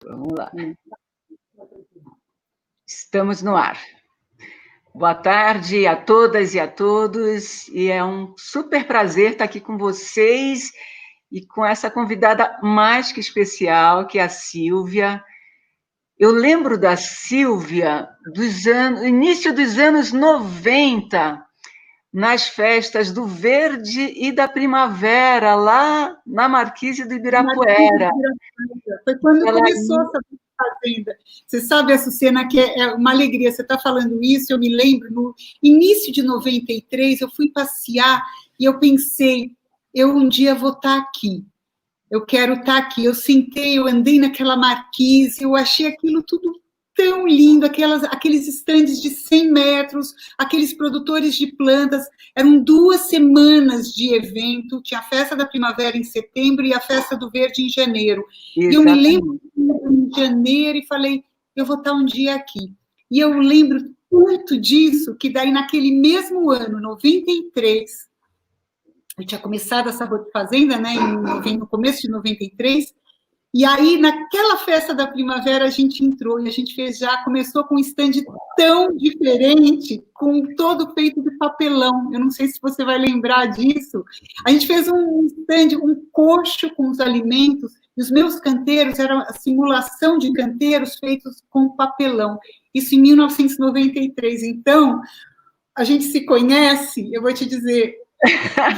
Vamos lá. Estamos no ar. Boa tarde a todas e a todos, e é um super prazer estar aqui com vocês e com essa convidada mais que especial, que é a Sílvia. Eu lembro da Sílvia início dos anos 90, nas festas do Verde e da Primavera, lá na Marquise do Ibirapuera. Foi quando começou essa fazenda. Você sabe, Açucena, que é uma alegria. Você está falando isso, eu me lembro, no início de 93, eu fui passear e eu pensei, eu um dia vou estar aqui. Eu quero estar aqui. Eu sentei, eu andei naquela marquise, eu achei aquilo tudo tão lindo, aqueles estandes de 100 metros, aqueles produtores de plantas. Eram 2 semanas de evento, tinha a festa da primavera em setembro e a festa do verde em janeiro. Exatamente. E eu me lembro em janeiro e falei, eu vou estar um dia aqui. E eu lembro muito disso, que daí naquele mesmo ano, 93, eu tinha começado a Sabor de Fazenda, né, no começo de 93, e aí, naquela festa da primavera, a gente entrou e a gente começou com um stand tão diferente, com todo feito de papelão. Eu não sei se você vai lembrar disso. A gente fez um stand, um coxo com os alimentos, e os meus canteiros eram a simulação de canteiros feitos com papelão. Isso em 1993. Então, a gente se conhece, eu vou te dizer,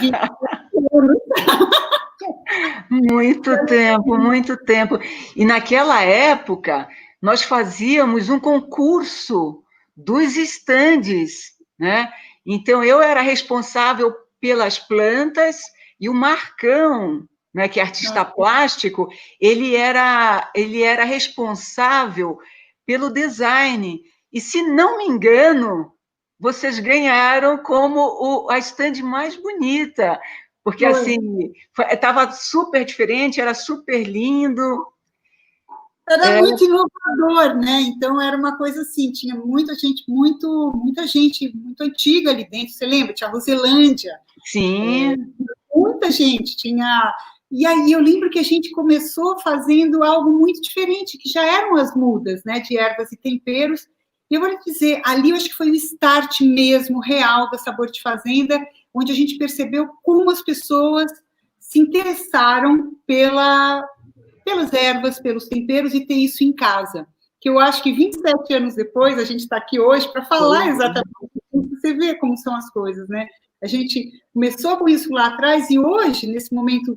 20 anos. Muito tempo, muito tempo. E naquela época, nós fazíamos um concurso dos estandes, né? Então, eu era responsável pelas plantas e o Marcão, né, que é artista plástico, ele era responsável pelo design. E, se não me engano, vocês ganharam como a stand mais bonita, porque, assim, estava super diferente, era super lindo. Era muito inovador, né? Então, era uma coisa assim, tinha muita gente muito antiga ali dentro. Você lembra? Tinha a Roselândia. Sim. Muita gente tinha... E aí, eu lembro que a gente começou fazendo algo muito diferente, que já eram as mudas, né? De ervas e temperos. E eu vou lhe dizer, ali eu acho que foi o start mesmo, real, da Sabor de Fazenda, onde a gente percebeu como as pessoas se interessaram pelas ervas, pelos temperos, e ter isso em casa. Que eu acho que 27 anos depois, a gente está aqui hoje para falar exatamente isso. Você vê como são as coisas, né? A gente começou com isso lá atrás, e hoje, nesse momento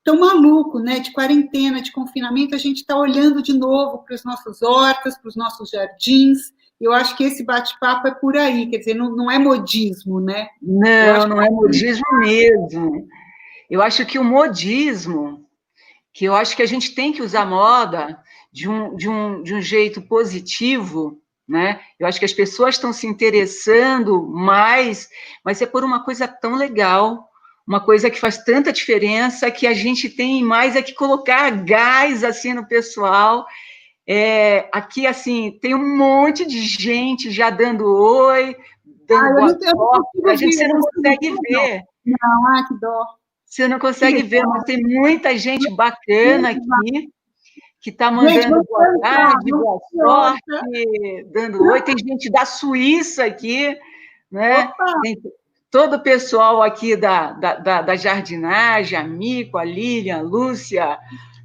tão maluco, né, de quarentena, de confinamento, a gente está olhando de novo para as nossas hortas, para os nossos jardins. Eu acho que esse bate-papo é por aí, quer dizer, não é modismo, né? Não é modismo mesmo. Eu acho que o modismo, que eu acho que a gente tem que usar moda de um jeito positivo, né? Eu acho que as pessoas estão se interessando mais, mas é por uma coisa tão legal, uma coisa que faz tanta diferença, que a gente tem mais é que colocar gás assim no pessoal. Aqui, assim, tem um monte de gente já dando oi, dando boa sorte. A gente, você não consegue ver. Não, que dó. Você não consegue ver, mas tem muita gente bacana aqui que está mandando boa tarde, boa sorte, dando oi. Tem gente da Suíça aqui, né? Tem todo o pessoal aqui da jardinagem, a Mico, a Lilian, a Lúcia.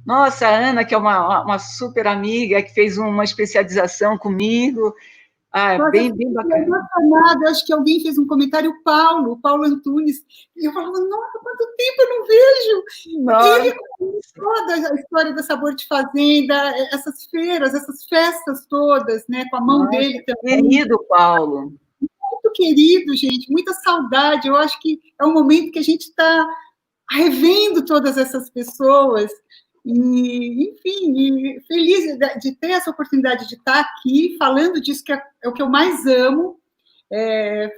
Nossa, a Ana, que é uma super amiga, que fez uma especialização comigo. Bem bacana. Eu acho que alguém fez um comentário, o Paulo Antunes, e eu falava, nossa, quanto tempo eu não vejo! Nossa. Ele toda a história da Sabor de Fazenda, essas feiras, essas festas todas, né, com a mão dele também. Querido Paulo. Muito querido, gente, muita saudade. Eu acho que é um momento que a gente está revendo todas essas pessoas. E, enfim, feliz de ter essa oportunidade de estar aqui falando disso, que é o que eu mais amo,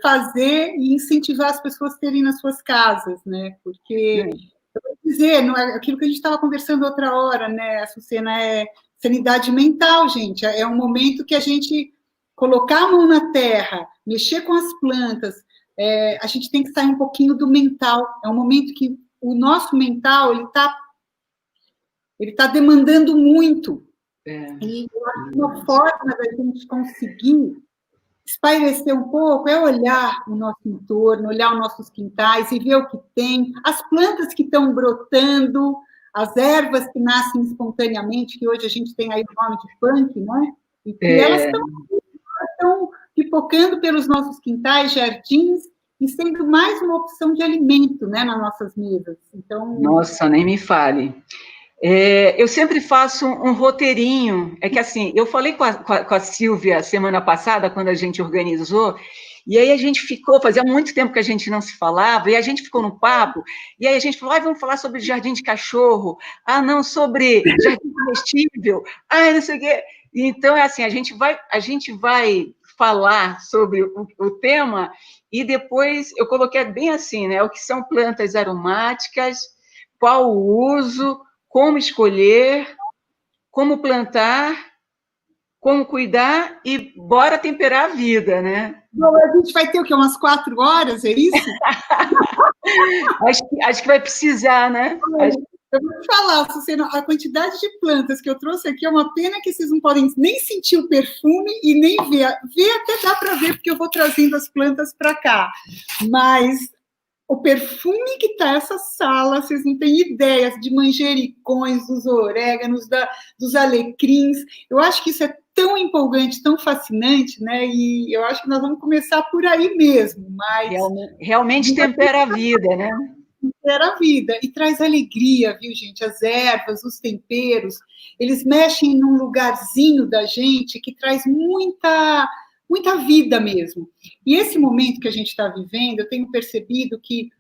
fazer e incentivar as pessoas a terem nas suas casas, né? Porque, eu vou dizer, não é aquilo que a gente estava conversando outra hora, né, Açucena, é sanidade mental, gente. É um momento que a gente colocar a mão na terra, mexer com as plantas, a gente tem que sair um pouquinho do mental. É um momento que o nosso mental, ele está demandando muito. E eu acho que uma forma da gente conseguir espairecer um pouco é olhar o nosso entorno, olhar os nossos quintais e ver o que tem, as plantas que estão brotando, as ervas que nascem espontaneamente, que hoje a gente tem aí o nome de punk, né? E que elas estão pipocando pelos nossos quintais, jardins, e sendo mais uma opção de alimento, né, nas nossas mesas. Então, nossa, nem me fale. Eu sempre faço um roteirinho. É que assim, eu falei com a Silvia semana passada, quando a gente organizou, e aí a gente ficou, fazia muito tempo que a gente não se falava, e a gente ficou no papo, e aí a gente falou, vamos falar sobre jardim de cachorro, não, sobre jardim comestível, não sei o quê. Então, é assim, a gente vai falar sobre o tema, e depois eu coloquei bem assim, né? O que são plantas aromáticas, qual o uso, como escolher, como plantar, como cuidar e bora temperar a vida, né? Bom, a gente vai ter o quê? Umas 4 horas, é isso? Acho que vai precisar, né? Eu vou te falar, Sucena, a quantidade de plantas que eu trouxe aqui é uma pena que vocês não podem nem sentir o perfume e nem ver. Ver até dá para ver, porque eu vou trazendo as plantas para cá. Mas o perfume que está essa sala, vocês não têm ideias de manjericões, dos oréganos, dos alecrins. Eu acho que isso é tão empolgante, tão fascinante, né? E eu acho que nós vamos começar por aí mesmo. Mas realmente tempera a vida, né? Tempera a vida e traz alegria, viu, gente? As ervas, os temperos, eles mexem num lugarzinho da gente que traz muita vida mesmo. E esse momento que a gente está vivendo, eu tenho percebido que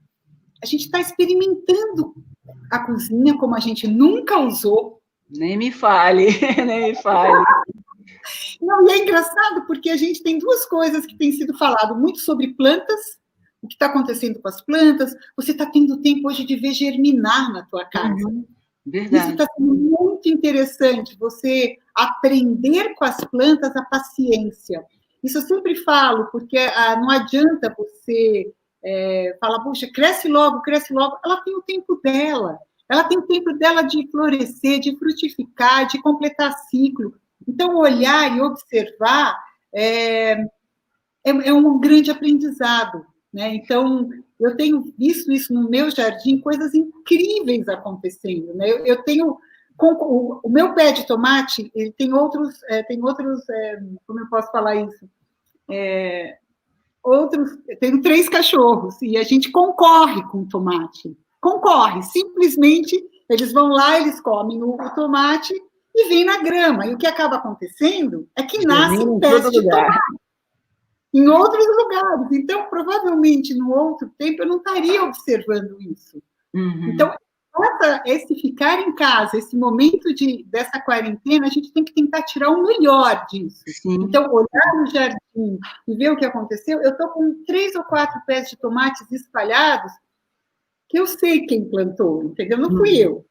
a gente está experimentando a cozinha como a gente nunca usou. Nem me fale, nem me fale. Não, e é engraçado porque a gente tem duas coisas que têm sido falado muito sobre plantas, o que está acontecendo com as plantas, você está tendo tempo hoje de ver germinar na tua casa. Verdade. Isso está sendo muito interessante, você aprender com as plantas a paciência. Isso eu sempre falo, porque não adianta você falar, puxa, cresce logo, ela tem o tempo dela. Ela tem o tempo dela de florescer, de frutificar, de completar ciclo. Então, olhar e observar é um grande aprendizado, né? Então, eu tenho visto isso no meu jardim, coisas incríveis acontecendo, né? Eu tenho o meu pé de tomate, ele tem outros, como eu posso falar isso? Tenho 3 cachorros e a gente concorre com o tomate, simplesmente eles vão lá, eles comem o tomate e vêm na grama. E o que acaba acontecendo é que nascem pés de tomate em outros lugares. Então, provavelmente, no outro tempo, eu não estaria observando isso. Então, esse ficar em casa, esse momento dessa quarentena, a gente tem que tentar tirar o melhor disso. Sim. Então, olhar no jardim e ver o que aconteceu. Eu estou com 3 ou 4 pés de tomates espalhados, que eu sei quem plantou, entendeu? Não fui eu.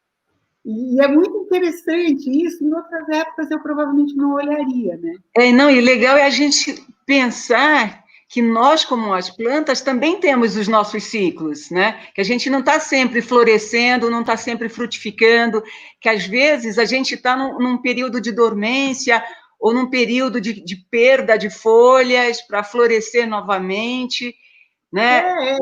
E é muito interessante isso. Em outras épocas, eu provavelmente não olharia, né? E legal é a gente pensar que nós, como as plantas, também temos os nossos ciclos, né? Que a gente não está sempre florescendo, não está sempre frutificando, que às vezes a gente está num período de dormência ou num período de perda de folhas para florescer novamente, né?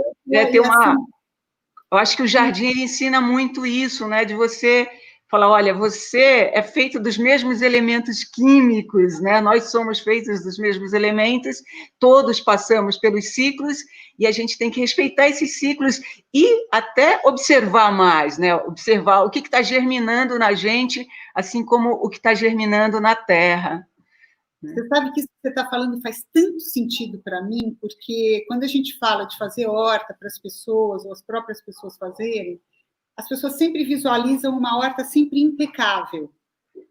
Eu acho que o jardim ele ensina muito isso, né? De você falar, olha, você é feito dos mesmos elementos químicos, né? Nós somos feitos dos mesmos elementos, todos passamos pelos ciclos e a gente tem que respeitar esses ciclos e até observar mais, né? Observar o que está germinando na gente, assim como o que está germinando na terra. Você sabe que isso que você está falando faz tanto sentido para mim, porque quando a gente fala de fazer horta para as pessoas, ou as próprias pessoas fazerem, as pessoas sempre visualizam uma horta sempre impecável,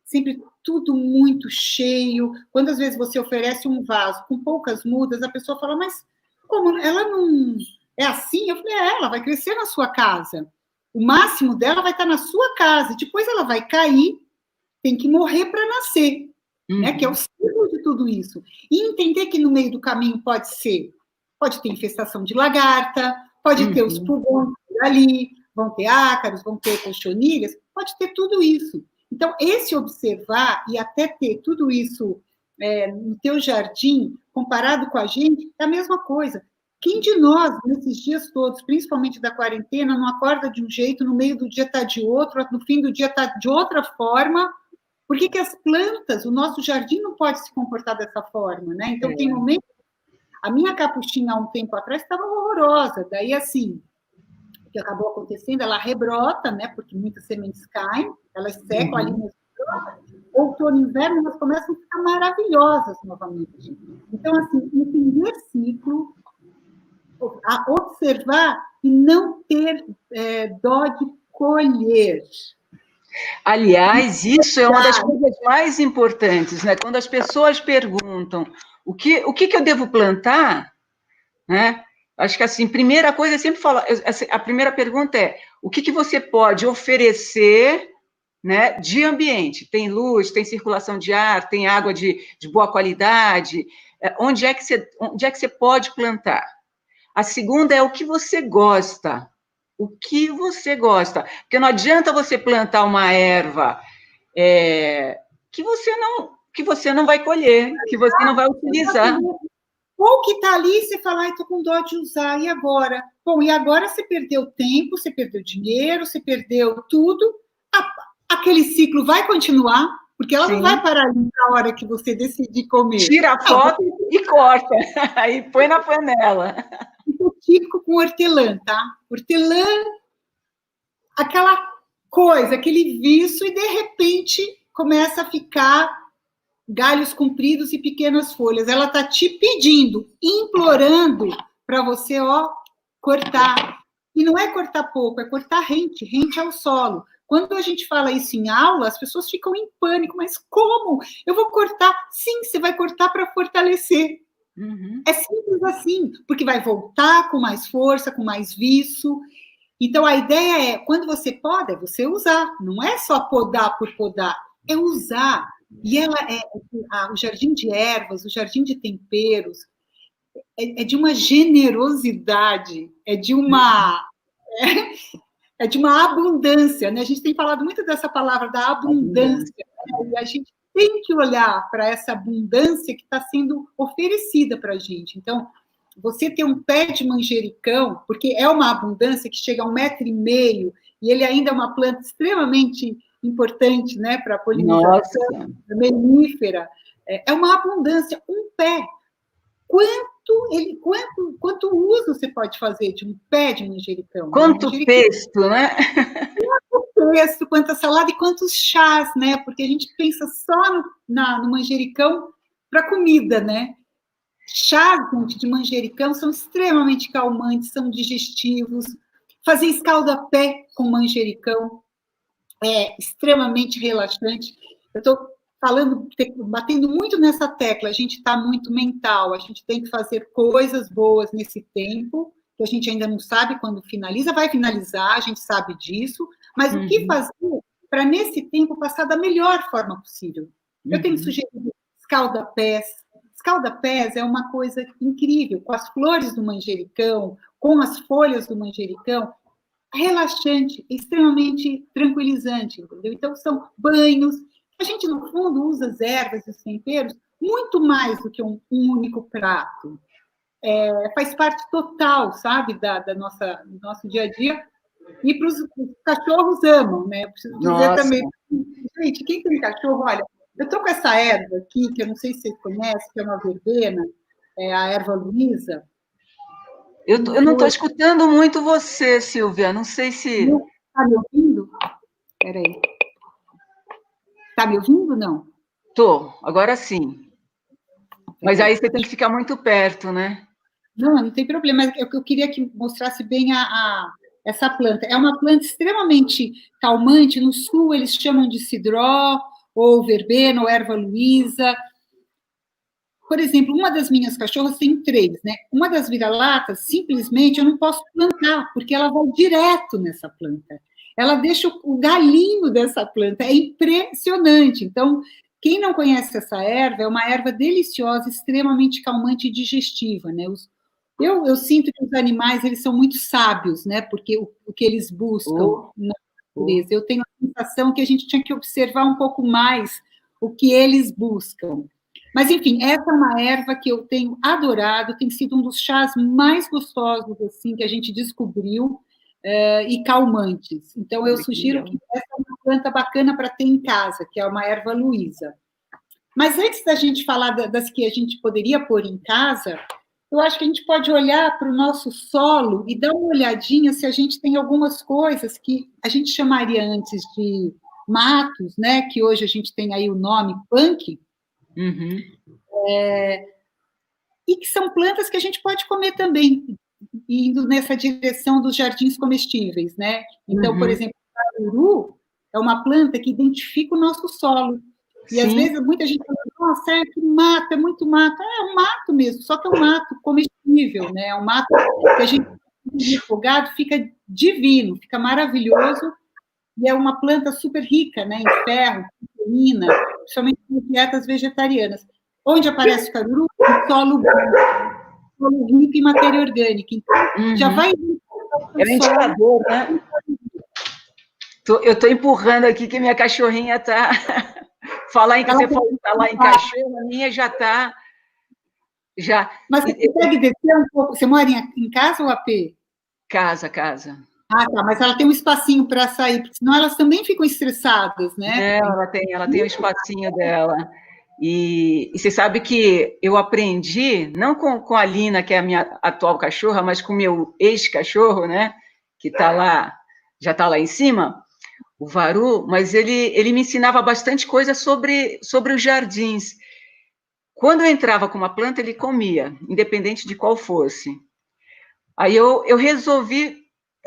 sempre tudo muito cheio. Quando às vezes você oferece um vaso com poucas mudas, a pessoa fala, mas como ela não é assim? Eu falei, ela vai crescer na sua casa. O máximo dela vai estar na sua casa, depois ela vai cair, tem que morrer para nascer, né? Que é o ciclo de tudo isso. E entender que no meio do caminho pode ter infestação de lagarta, pode ter os pulgões ali, vão ter ácaros, vão ter cochonilhas, pode ter tudo isso. Então, esse observar e até ter tudo isso no teu jardim, comparado com a gente, é a mesma coisa. Quem de nós, nesses dias todos, principalmente da quarentena, não acorda de um jeito, no meio do dia está de outro, no fim do dia está de outra forma? Por que que as plantas, o nosso jardim não pode se comportar dessa forma, né? Então, tem momentos... A minha capuchinha, há um tempo atrás, estava horrorosa. Daí, assim, o que acabou acontecendo, ela rebrota, né? Porque muitas sementes caem, elas secam ali mesmo. Outono e inverno, elas começam a ficar maravilhosas novamente. Então, assim, entender ciclo, a observar e não ter dó de colher. Aliás, isso é uma das coisas mais importantes, né? Quando as pessoas perguntam o que eu devo plantar, né? Acho que assim, primeira coisa, eu sempre falo, a primeira pergunta é o que você pode oferecer, né, de ambiente? Tem luz, tem circulação de ar, tem água de boa qualidade? Onde é que você pode plantar? A segunda é o que você gosta. O que você gosta. Porque não adianta você plantar uma erva que você não vai colher, que você não vai utilizar. Ou que está ali e você fala, ai, estou com dó de usar, e agora? Bom, e agora você perdeu tempo, você perdeu dinheiro, você perdeu tudo. Aquele ciclo vai continuar, porque ela não vai parar na hora que você decidir comer. Tira a foto e corta, aí põe na panela. Isso é típico com hortelã, tá? Hortelã, aquela coisa, aquele viço, e de repente começa a ficar galhos compridos e pequenas folhas. Ela está te pedindo, implorando para você, cortar. E não é cortar pouco, é cortar rente ao solo. Quando a gente fala isso em aula, as pessoas ficam em pânico. Mas como? Eu vou cortar? Sim, você vai cortar para fortalecer. Uhum. É simples assim, porque vai voltar com mais força, com mais viço. Então, a ideia é, quando você poda, é você usar. Não é só podar por podar, é usar. E ela o jardim de ervas, o jardim de temperos, é de uma generosidade, é de uma abundância, né? A gente tem falado muito dessa palavra da abundância, né? E a gente tem que olhar para essa abundância que está sendo oferecida para a gente. Então, você ter um pé de manjericão, porque é uma abundância que chega a 1,5 m, e ele ainda é uma planta extremamente importante, né, para a polinização, melífera, é uma abundância, um pé. Quanto uso você pode fazer de um pé de manjericão? Quanto pesto, né? Quanto pesto, quanta salada e quantos chás, né? Porque a gente pensa só no manjericão para comida, né? Chás de manjericão são extremamente calmantes, são digestivos. Fazer escalda-pé com manjericão é extremamente relaxante. Eu estou batendo muito nessa tecla, a gente está muito mental, a gente tem que fazer coisas boas nesse tempo, que a gente ainda não sabe quando finaliza, vai finalizar, a gente sabe disso, mas o que fazer para, nesse tempo, passar da melhor forma possível? Eu tenho sugerido escalda-pés. Escalda-pés é uma coisa incrível, com as flores do manjericão, com as folhas do manjericão, relaxante, extremamente tranquilizante, entendeu? Então, são banhos. A gente, no fundo, usa as ervas e os temperos muito mais do que um único prato. Faz parte total, sabe, do nosso dia a dia. E para os cachorros amam, né? Eu preciso dizer também. Gente, quem tem cachorro, olha, eu estou com essa erva aqui, que eu não sei se vocês conhecem, que é uma verbena, a erva Luísa. Eu não estou escutando muito você, Silvia. Não sei se... Está me ouvindo? Espera aí. Está me ouvindo, não? Estou, agora sim. Mas aí você tem que ficar muito perto, né? Não tem problema. Eu queria que mostrasse bem essa planta. É uma planta extremamente calmante. No sul, eles chamam de cidró, ou verbena, ou erva Luísa. Por exemplo, uma das minhas cachorras tem 3, né? Uma das vira-latas, simplesmente, eu não posso plantar, porque ela vai direto nessa planta. Ela deixa o galinho dessa planta. É impressionante. Então, quem não conhece essa erva, é uma erva deliciosa, extremamente calmante e digestiva, né? Eu sinto que os animais, eles são muito sábios, né? Porque o que eles buscam natureza. Eu tenho a sensação que a gente tinha que observar um pouco mais o que eles buscam. Mas, enfim, essa é uma erva que eu tenho adorado, tem sido um dos chás mais gostosos assim, que a gente descobriu, e calmantes. Então, eu sugiro que essa é uma planta bacana para ter em casa, que é uma erva Luísa. Mas antes da gente falar das que a gente poderia pôr em casa, eu acho que a gente pode olhar para o nosso solo e dar uma olhadinha se a gente tem algumas coisas que a gente chamaria antes de matos, né? Que hoje a gente tem aí o nome punk, e que são plantas que a gente pode comer também, indo nessa direção dos jardins comestíveis, né? Então, por exemplo, o caruru é uma planta que identifica o nosso solo. E, às vezes, muita gente fala, nossa, que mato, é muito mato. É um mato mesmo, só que é um mato comestível, né? É um mato que a gente, refogado, fica divino, fica maravilhoso, e é uma planta super rica, né, em ferro, proteína, principalmente em dietas vegetarianas. Onde aparece o caruru? No solo rico em matéria orgânica. Então, já vai... É um indicador, né? Eu estou empurrando aqui que minha cachorrinha está... Falar em que você falou que está lá em cachorro, a minha já está... Já... Mas você consegue descer um pouco? Você mora em casa ou AP? Casa, casa. Ah, tá, mas ela tem um espacinho para sair, porque senão elas também ficam estressadas, né? Não, ela tem um espacinho dela. E você sabe que eu aprendi, não com a Lina, que é a minha atual cachorra, mas com o meu ex-cachorro, né? Que tá lá, já está lá em cima, o Varu, mas ele me ensinava bastante coisa sobre os jardins. Quando eu entrava com uma planta, ele comia, independente de qual fosse. Aí eu resolvi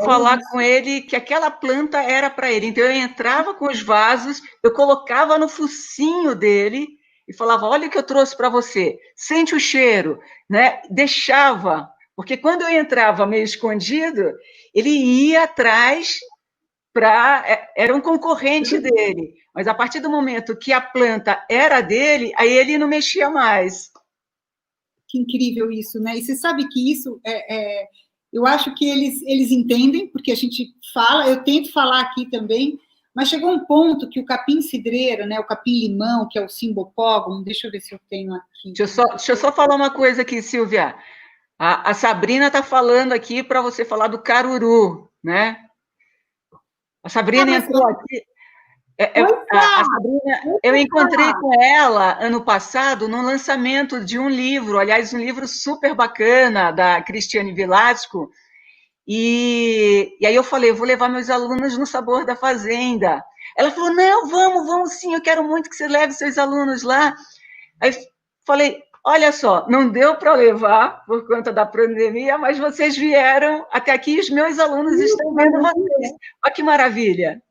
falar com ele que aquela planta era para ele. Então, eu entrava com os vasos, eu colocava no focinho dele e falava, olha o que eu trouxe para você, sente o cheiro, né? Deixava, porque quando eu entrava meio escondido, ele ia atrás era um concorrente dele. Mas a partir do momento que a planta era dele, aí ele não mexia mais. Que incrível isso, né? E você sabe que isso eu acho que eles entendem, porque a gente fala, eu tento falar aqui também, mas chegou um ponto que o capim-cidreira, né, o capim-limão, que é o Cymbopogon, deixa eu ver se eu tenho aqui. Deixa eu só falar uma coisa aqui, Silvia. A Sabrina está falando aqui para você falar do caruru, né? A Sabrina entrou aqui. A Sabrina, eu encontrei com ela ano passado no lançamento de um livro, aliás, um livro super bacana da Cristiane Velasco, e aí eu falei, vou levar meus alunos no Sabor da Fazenda. Ela falou, não, vamos sim, eu quero muito que você leve seus alunos lá. Aí falei, olha só, não deu para levar por conta da pandemia, mas vocês vieram até aqui e os meus alunos estão vendo vocês. Olha que maravilha.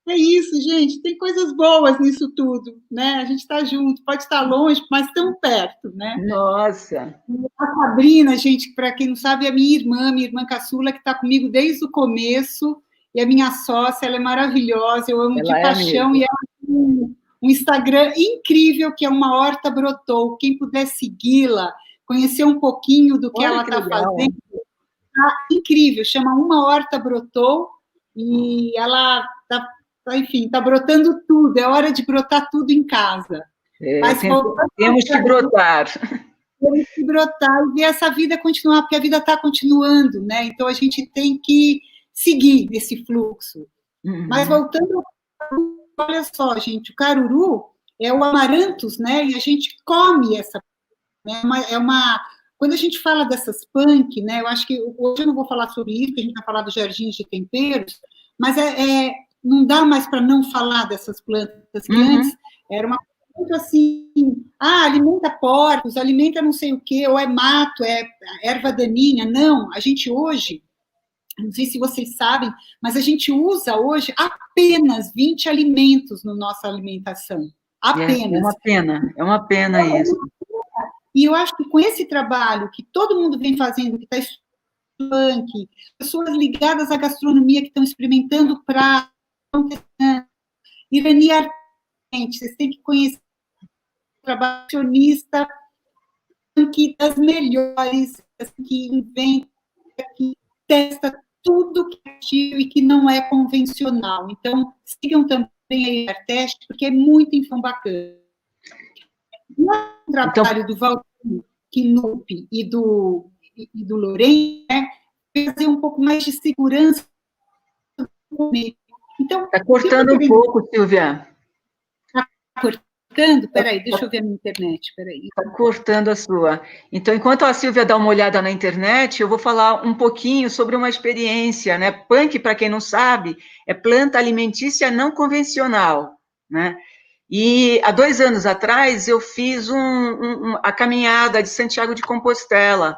É isso, gente, tem coisas boas nisso tudo, né? A gente está junto, pode estar longe, mas tão perto, né? Nossa! A Sabrina, gente, para quem não sabe, é minha irmã caçula, que está comigo desde o começo, e a minha sócia, ela é maravilhosa, eu amo de paixão, e ela tem um Instagram incrível, que é Uma Horta Brotou. Quem puder segui-la, conhecer um pouquinho do que ela está fazendo, tá incrível, chama Uma Horta Brotou, e ela enfim, está brotando tudo, é hora de brotar tudo em casa. Mas temos que brotar. Temos que brotar e ver essa vida continuar, porque a vida está continuando, né? Então a gente tem que seguir esse fluxo. Mas voltando, olha só, gente, o caruru é o amaranthus, né? E a gente come essa, né? Quando a gente fala dessas punk, né? Eu acho que hoje eu não vou falar sobre isso, porque a gente vai falar dos jardins de temperos, mas não dá mais para não falar dessas plantas que antes era uma coisa assim, alimenta porcos, alimenta não sei o quê, ou é mato, é erva daninha. Não, a gente hoje, não sei se vocês sabem, mas a gente usa hoje apenas 20 alimentos na nossa alimentação. Apenas. É uma pena isso. E eu acho que com esse trabalho que todo mundo vem fazendo, que está estudando, pessoas ligadas à gastronomia que estão experimentando pratos, Irani Ardente, vocês têm que conhecer o trabalhista das melhores, que inventa, que testa tudo que é possível e que não é convencional. Então, sigam também a Arteste, porque é muito info bacana. O trabalho do Valdir Knupp e do Loren, né, fazer um pouco mais de segurança. Então, está cortando um pouco, Silvia. Está cortando? Peraí, deixa eu ver a minha internet, peraí. Está cortando a sua. Então, enquanto a Silvia dá uma olhada na internet, eu vou falar um pouquinho sobre uma experiência, né? Punk, para quem não sabe, é planta alimentícia não convencional, né? E há 2 anos atrás eu fiz a caminhada de Santiago de Compostela.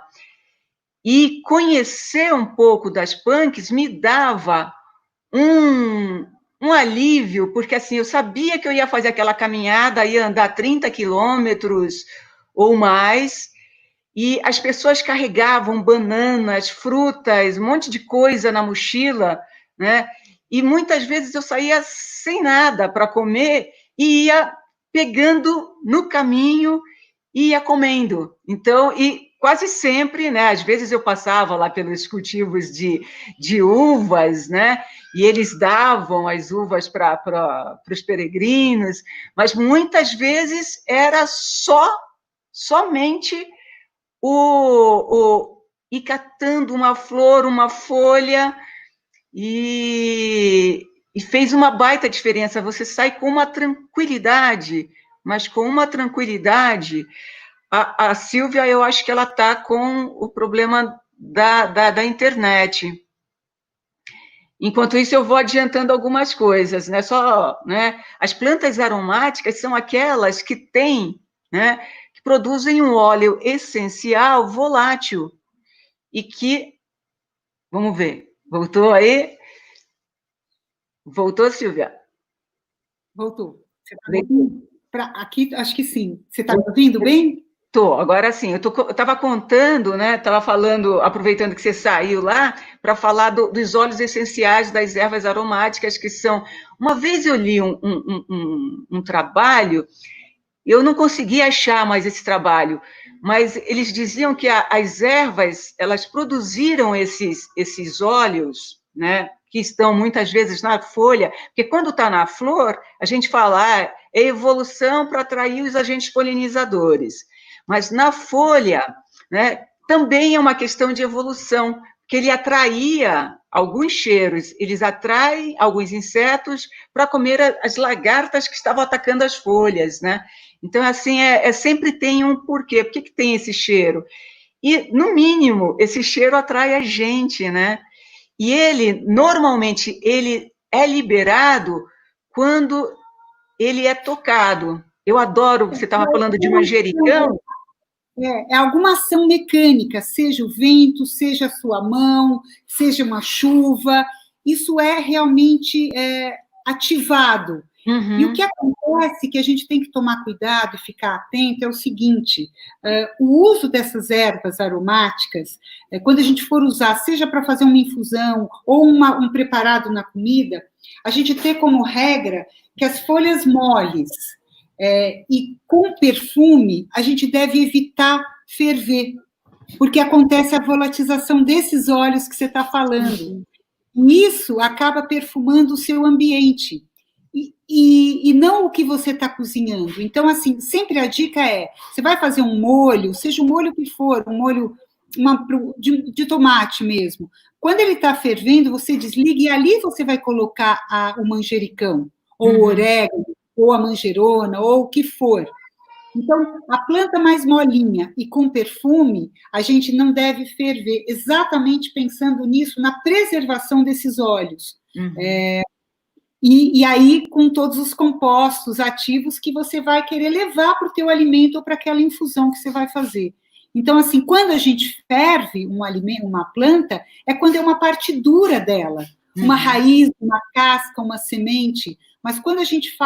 E conhecer um pouco das punks me dava um alívio, porque assim, eu sabia que eu ia fazer aquela caminhada, ia andar 30 quilômetros ou mais, e as pessoas carregavam bananas, frutas, um monte de coisa na mochila, né? E muitas vezes eu saía sem nada para comer e ia pegando no caminho e ia comendo. Então, e quase sempre, né? Às vezes eu passava lá pelos cultivos de uvas, né? E eles davam as uvas para os peregrinos, mas muitas vezes era somente ir catando uma flor, uma folha, e fez uma baita diferença. Você sai com uma tranquilidade, mas com uma tranquilidade. A Silvia, eu acho que ela está com o problema da internet. Enquanto isso, eu vou adiantando algumas coisas, né? Né? As plantas aromáticas são aquelas que têm, né? Que produzem um óleo essencial volátil e que, vamos ver, voltou aí? Voltou, Silvia? Voltou. Você está me ouvindo? Aqui, acho que sim. Você está me ouvindo bem? Estou, agora sim. Eu estava contando, né? Estava falando, aproveitando que você saiu lá, para falar dos óleos essenciais das ervas aromáticas, que são. Uma vez eu li um trabalho, eu não consegui achar mais esse trabalho, mas eles diziam que as ervas, elas produziram esses óleos, né? Que estão muitas vezes na folha, porque quando está na flor, a gente fala, é evolução para atrair os agentes polinizadores. Mas na folha, né, também é uma questão de evolução, porque ele atraía alguns cheiros, eles atraem alguns insetos para comer as lagartas que estavam atacando as folhas, né? Então, assim, sempre tem um porquê. Por que tem esse cheiro? E, no mínimo, esse cheiro atrai a gente, né? E ele, normalmente, ele é liberado quando ele é tocado. Eu adoro, você estava falando de manjericão. É alguma ação mecânica, seja o vento, seja a sua mão, seja uma chuva, isso é realmente ativado. Uhum. E o que acontece, que a gente tem que tomar cuidado e ficar atento, é o seguinte, o uso dessas ervas aromáticas, quando a gente for usar, seja para fazer uma infusão ou um preparado na comida, a gente tem como regra que as folhas moles, e com perfume, a gente deve evitar ferver, porque acontece a volatilização desses óleos que você está falando. E isso acaba perfumando o seu ambiente, e não o que você está cozinhando. Então, assim, sempre a dica você vai fazer um molho, seja o molho que for, um molho de tomate mesmo. Quando ele está fervendo, você desliga e ali você vai colocar o manjericão, ou o orégano, ou a manjerona, ou o que for. Então, a planta mais molinha e com perfume, a gente não deve ferver, exatamente pensando nisso, na preservação desses óleos. Uhum. E aí, com todos os compostos ativos que você vai querer levar para o teu alimento ou para aquela infusão que você vai fazer. Então, assim, quando a gente ferve um alimento, uma planta, é quando é uma parte dura dela, uma raiz, uma casca, uma semente. Mas quando a gente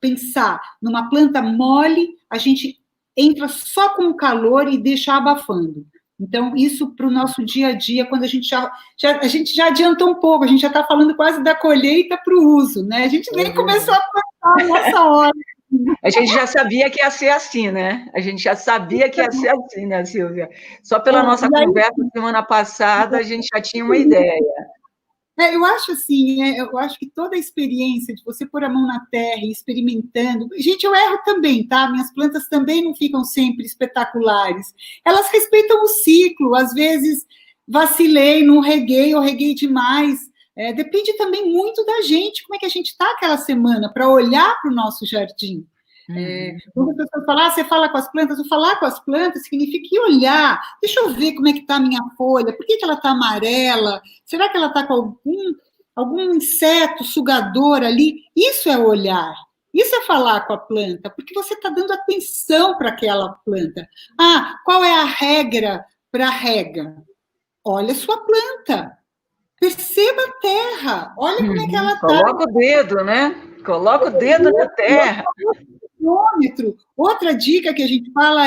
pensar numa planta mole, a gente entra só com o calor e deixa abafando. Então, isso para o nosso dia a dia, quando a gente já adiantou um pouco, a gente já está falando quase da colheita para o uso, né? A gente nem começou a plantar a nossa hora. A gente já sabia que ia ser assim, né? A gente já sabia que ia ser assim, né, Silvia? Só pela nossa conversa semana passada, a gente já tinha uma ideia. Eu acho assim, eu acho que toda a experiência de você pôr a mão na terra e experimentando. Gente, eu erro também, tá? Minhas plantas também não ficam sempre espetaculares. Elas respeitam o ciclo, às vezes vacilei, não reguei ou reguei demais. Depende também muito da gente, como é que a gente está aquela semana, para olhar para o nosso jardim. Quando a pessoa fala, você fala com as plantas, o falar com as plantas significa ir olhar, deixa eu ver como é que está a minha folha, por que ela está amarela, será que ela está com algum inseto sugador ali? Isso é olhar, isso é falar com a planta, porque você está dando atenção para aquela planta. Qual é a regra para a rega? Olha a sua planta, perceba a terra, olha como é que ela está. Coloca o dedo, né? Coloca o dedo na terra. Outra dica que a gente fala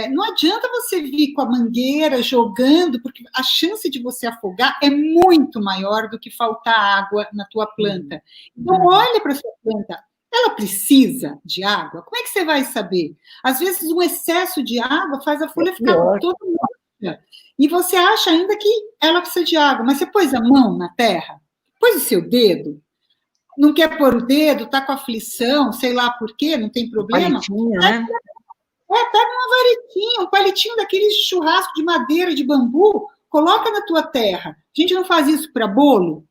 não adianta você vir com a mangueira jogando, porque a chance de você afogar é muito maior do que faltar água na tua planta. Então, olha para a sua planta. Ela precisa de água? Como é que você vai saber? Às vezes, um excesso de água faz a folha ficar toda morta. E você acha ainda que ela precisa de água, mas você pôs a mão na terra, pôs o seu dedo, não quer pôr o dedo, está com aflição, sei lá por quê, não tem problema. Palitinho, né? Pega uma varetinha, um palitinho daqueles de churrasco de madeira, de bambu, coloca na tua terra. A gente não faz isso para bolo?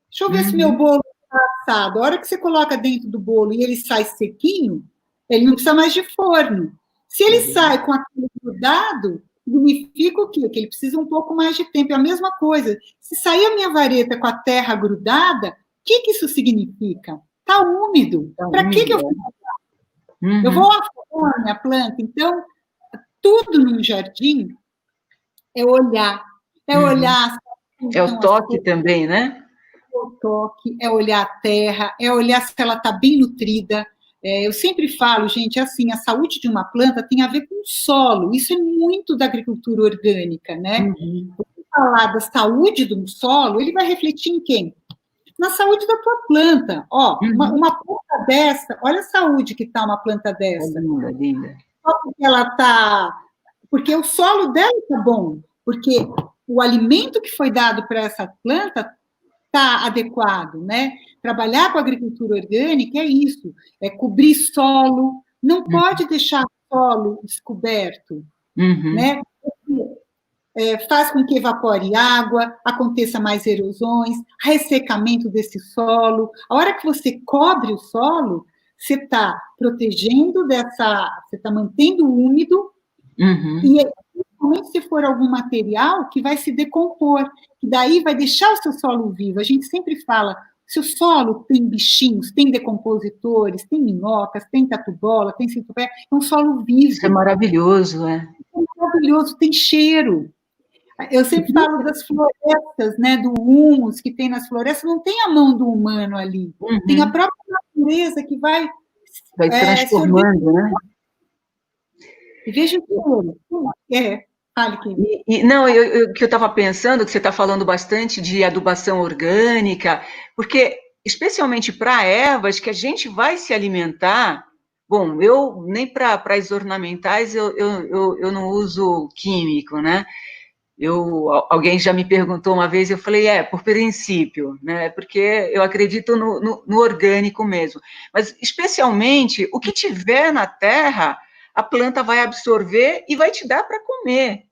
Deixa eu ver se meu bolo está assado. A hora que você coloca dentro do bolo e ele sai sequinho, ele não precisa mais de forno. Se ele sai com aquele grudado, significa o quê? Que ele precisa um pouco mais de tempo. É a mesma coisa. Se sair a minha vareta com a terra grudada, o que isso significa? Está úmido. Para que eu vou fazer? Eu vou afogar a minha planta. Então, tudo num jardim é olhar. É olhar. É o toque também, né? É o toque, é olhar a terra, é olhar se ela está bem nutrida. Eu sempre falo, gente, assim, a saúde de uma planta tem a ver com o solo. Isso é muito da agricultura orgânica, né? Você falar da saúde do solo, ele vai refletir em quem? Na saúde da tua planta. Uma planta dessa, olha a saúde que está uma planta dessa. Linda, linda. Só porque ela está... Porque o solo dela está bom, porque o alimento que foi dado para essa planta está adequado, né? Trabalhar com a agricultura orgânica é isso, é cobrir solo, não pode deixar solo descoberto, né? Faz com que evapore água, aconteça mais erosões, ressecamento desse solo. A hora que você cobre o solo, você está protegendo você está mantendo úmido, e principalmente se for algum material que vai se decompor, que daí vai deixar o seu solo vivo. A gente sempre fala, se o solo tem bichinhos, tem decompositores, tem minhocas, tem tatu-bola, tem centopeia, é um solo vivo. Isso é maravilhoso, É maravilhoso, tem cheiro. Eu sempre falo das florestas, né, do humus que tem nas florestas, não tem a mão do humano ali, tem a própria natureza que vai transformando, né? E veja como fale que não, o que eu estava pensando, que você está falando bastante de adubação orgânica, porque especialmente para ervas que a gente vai se alimentar. Bom, eu nem para as ornamentais eu não uso químico, né? Alguém já me perguntou uma vez, eu falei, por princípio, né? Porque eu acredito no orgânico mesmo. Mas, especialmente, o que tiver na terra, a planta vai absorver e vai te dar para comer,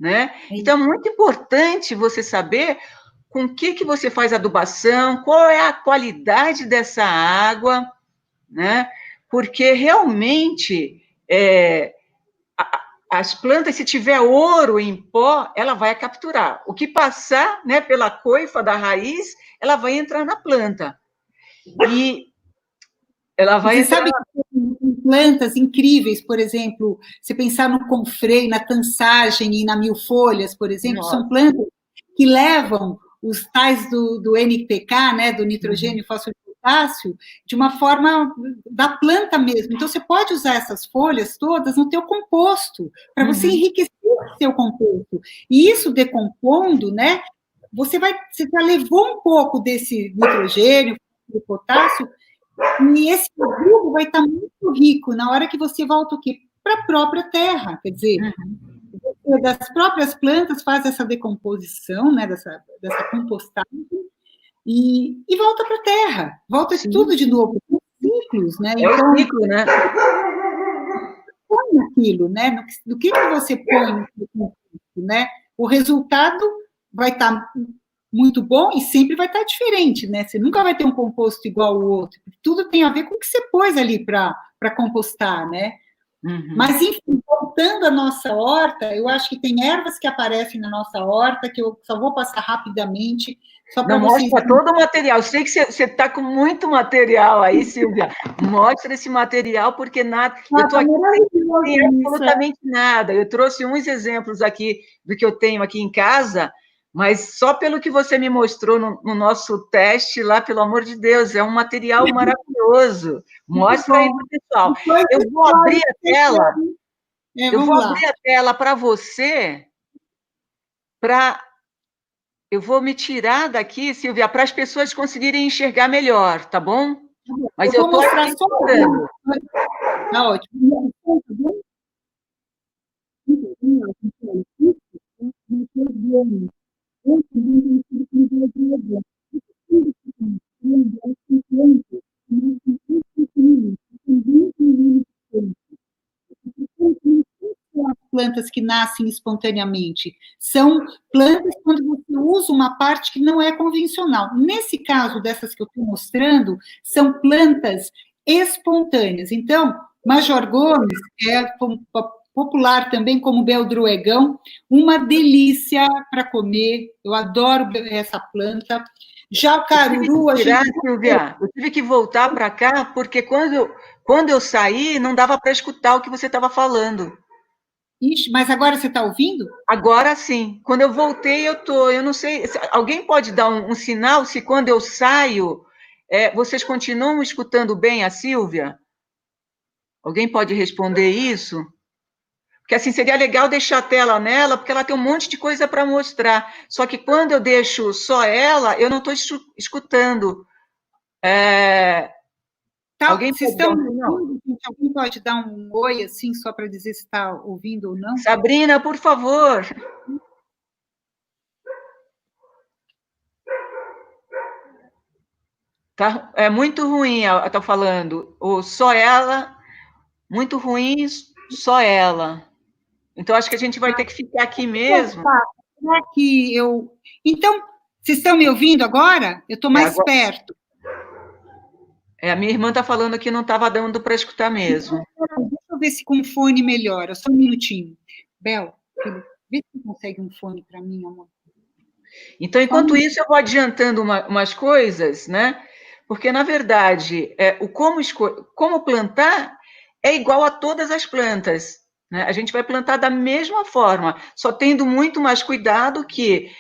né? Então, é muito importante você saber com que você faz adubação, qual é a qualidade dessa água, né? Porque, realmente, as plantas, se tiver ouro em pó, ela vai capturar. O que passar, né, pela coifa da raiz, ela vai entrar na planta. E ela vai entrar... Sabe que tem plantas incríveis, por exemplo, se pensar no confrei, na tansagem e na milfolhas, por exemplo, são plantas que levam os tais do NPK, né, do nitrogênio, fósforo e potássio, de uma forma da planta mesmo. Então, você pode usar essas folhas todas no teu composto, para você enriquecer o seu composto. E isso decompondo, né, você já levou um pouco desse nitrogênio, do potássio, E esse adubo vai estar muito rico na hora que você volta o quê? Para a própria terra, quer dizer, você, das próprias plantas faz essa decomposição, né, dessa compostagem, e volta para a terra, volta Sim. tudo de novo, ciclos, né? É então, o ciclo, né? Põe aquilo, né? No que você põe, né? O resultado vai estar muito bom e sempre vai estar diferente, né? Você nunca vai ter um composto igual ao outro. Tudo tem a ver com o que você pôs ali para compostar, né? Uhum. Mas, enfim, voltando à nossa horta, eu acho que tem ervas que aparecem na nossa horta, que eu só vou passar rapidamente, só para vocês... Mostra todo o material. Eu sei que você está com muito material aí, Silvia. Mostra esse material, porque nada... eu estou aqui sem absolutamente nada. Eu trouxe uns exemplos aqui do que eu tenho aqui em casa, mas só pelo que você me mostrou no nosso teste lá, pelo amor de Deus, é um material maravilhoso. Mostra aí para o pessoal. Eu vou abrir a tela. Eu vou abrir a tela para você, eu vou me tirar daqui, Silvia, para as pessoas conseguirem enxergar melhor, tá bom? Mas eu vou mostrar só mostrando. Tá ótimo. Plantas que nascem espontaneamente. São plantas quando você usa uma parte que não é convencional. Nesse caso, dessas que eu estou mostrando, são plantas espontâneas. Então, Major Gomes é popular também como beldroegão, uma delícia para comer. Eu adoro essa planta. Já o caruru... Silvia, eu tive que voltar para cá, porque quando eu saí, não dava para escutar o que você estava falando. Ixi, mas agora você está ouvindo? Agora sim. Quando eu voltei, eu não sei. Alguém pode dar um sinal se quando eu saio, vocês continuam escutando bem a Silvia? Alguém pode responder isso? Porque assim seria legal deixar a tela nela, porque ela tem um monte de coisa para mostrar. Só que quando eu deixo só ela, eu não estou escutando. Alguém pode dar um sinal? Alguém pode dar um oi, assim, só para dizer se está ouvindo ou não? Sabrina, por favor. Tá, é muito ruim, ela está falando. Só ela, muito ruim, só ela. Então, acho que a gente vai ter que ficar aqui mesmo. Será que eu... Então, vocês estão me ouvindo agora? Eu estou mais perto. A minha irmã está falando que não estava dando para escutar mesmo. Deixa eu ver se com fone melhora. Só um minutinho. Bel, vê se consegue um fone para mim, amor. Então, enquanto isso, eu vou adiantando umas coisas, né? Porque, na verdade, como plantar é igual a todas as plantas. Né? A gente vai plantar da mesma forma, só tendo muito mais cuidado que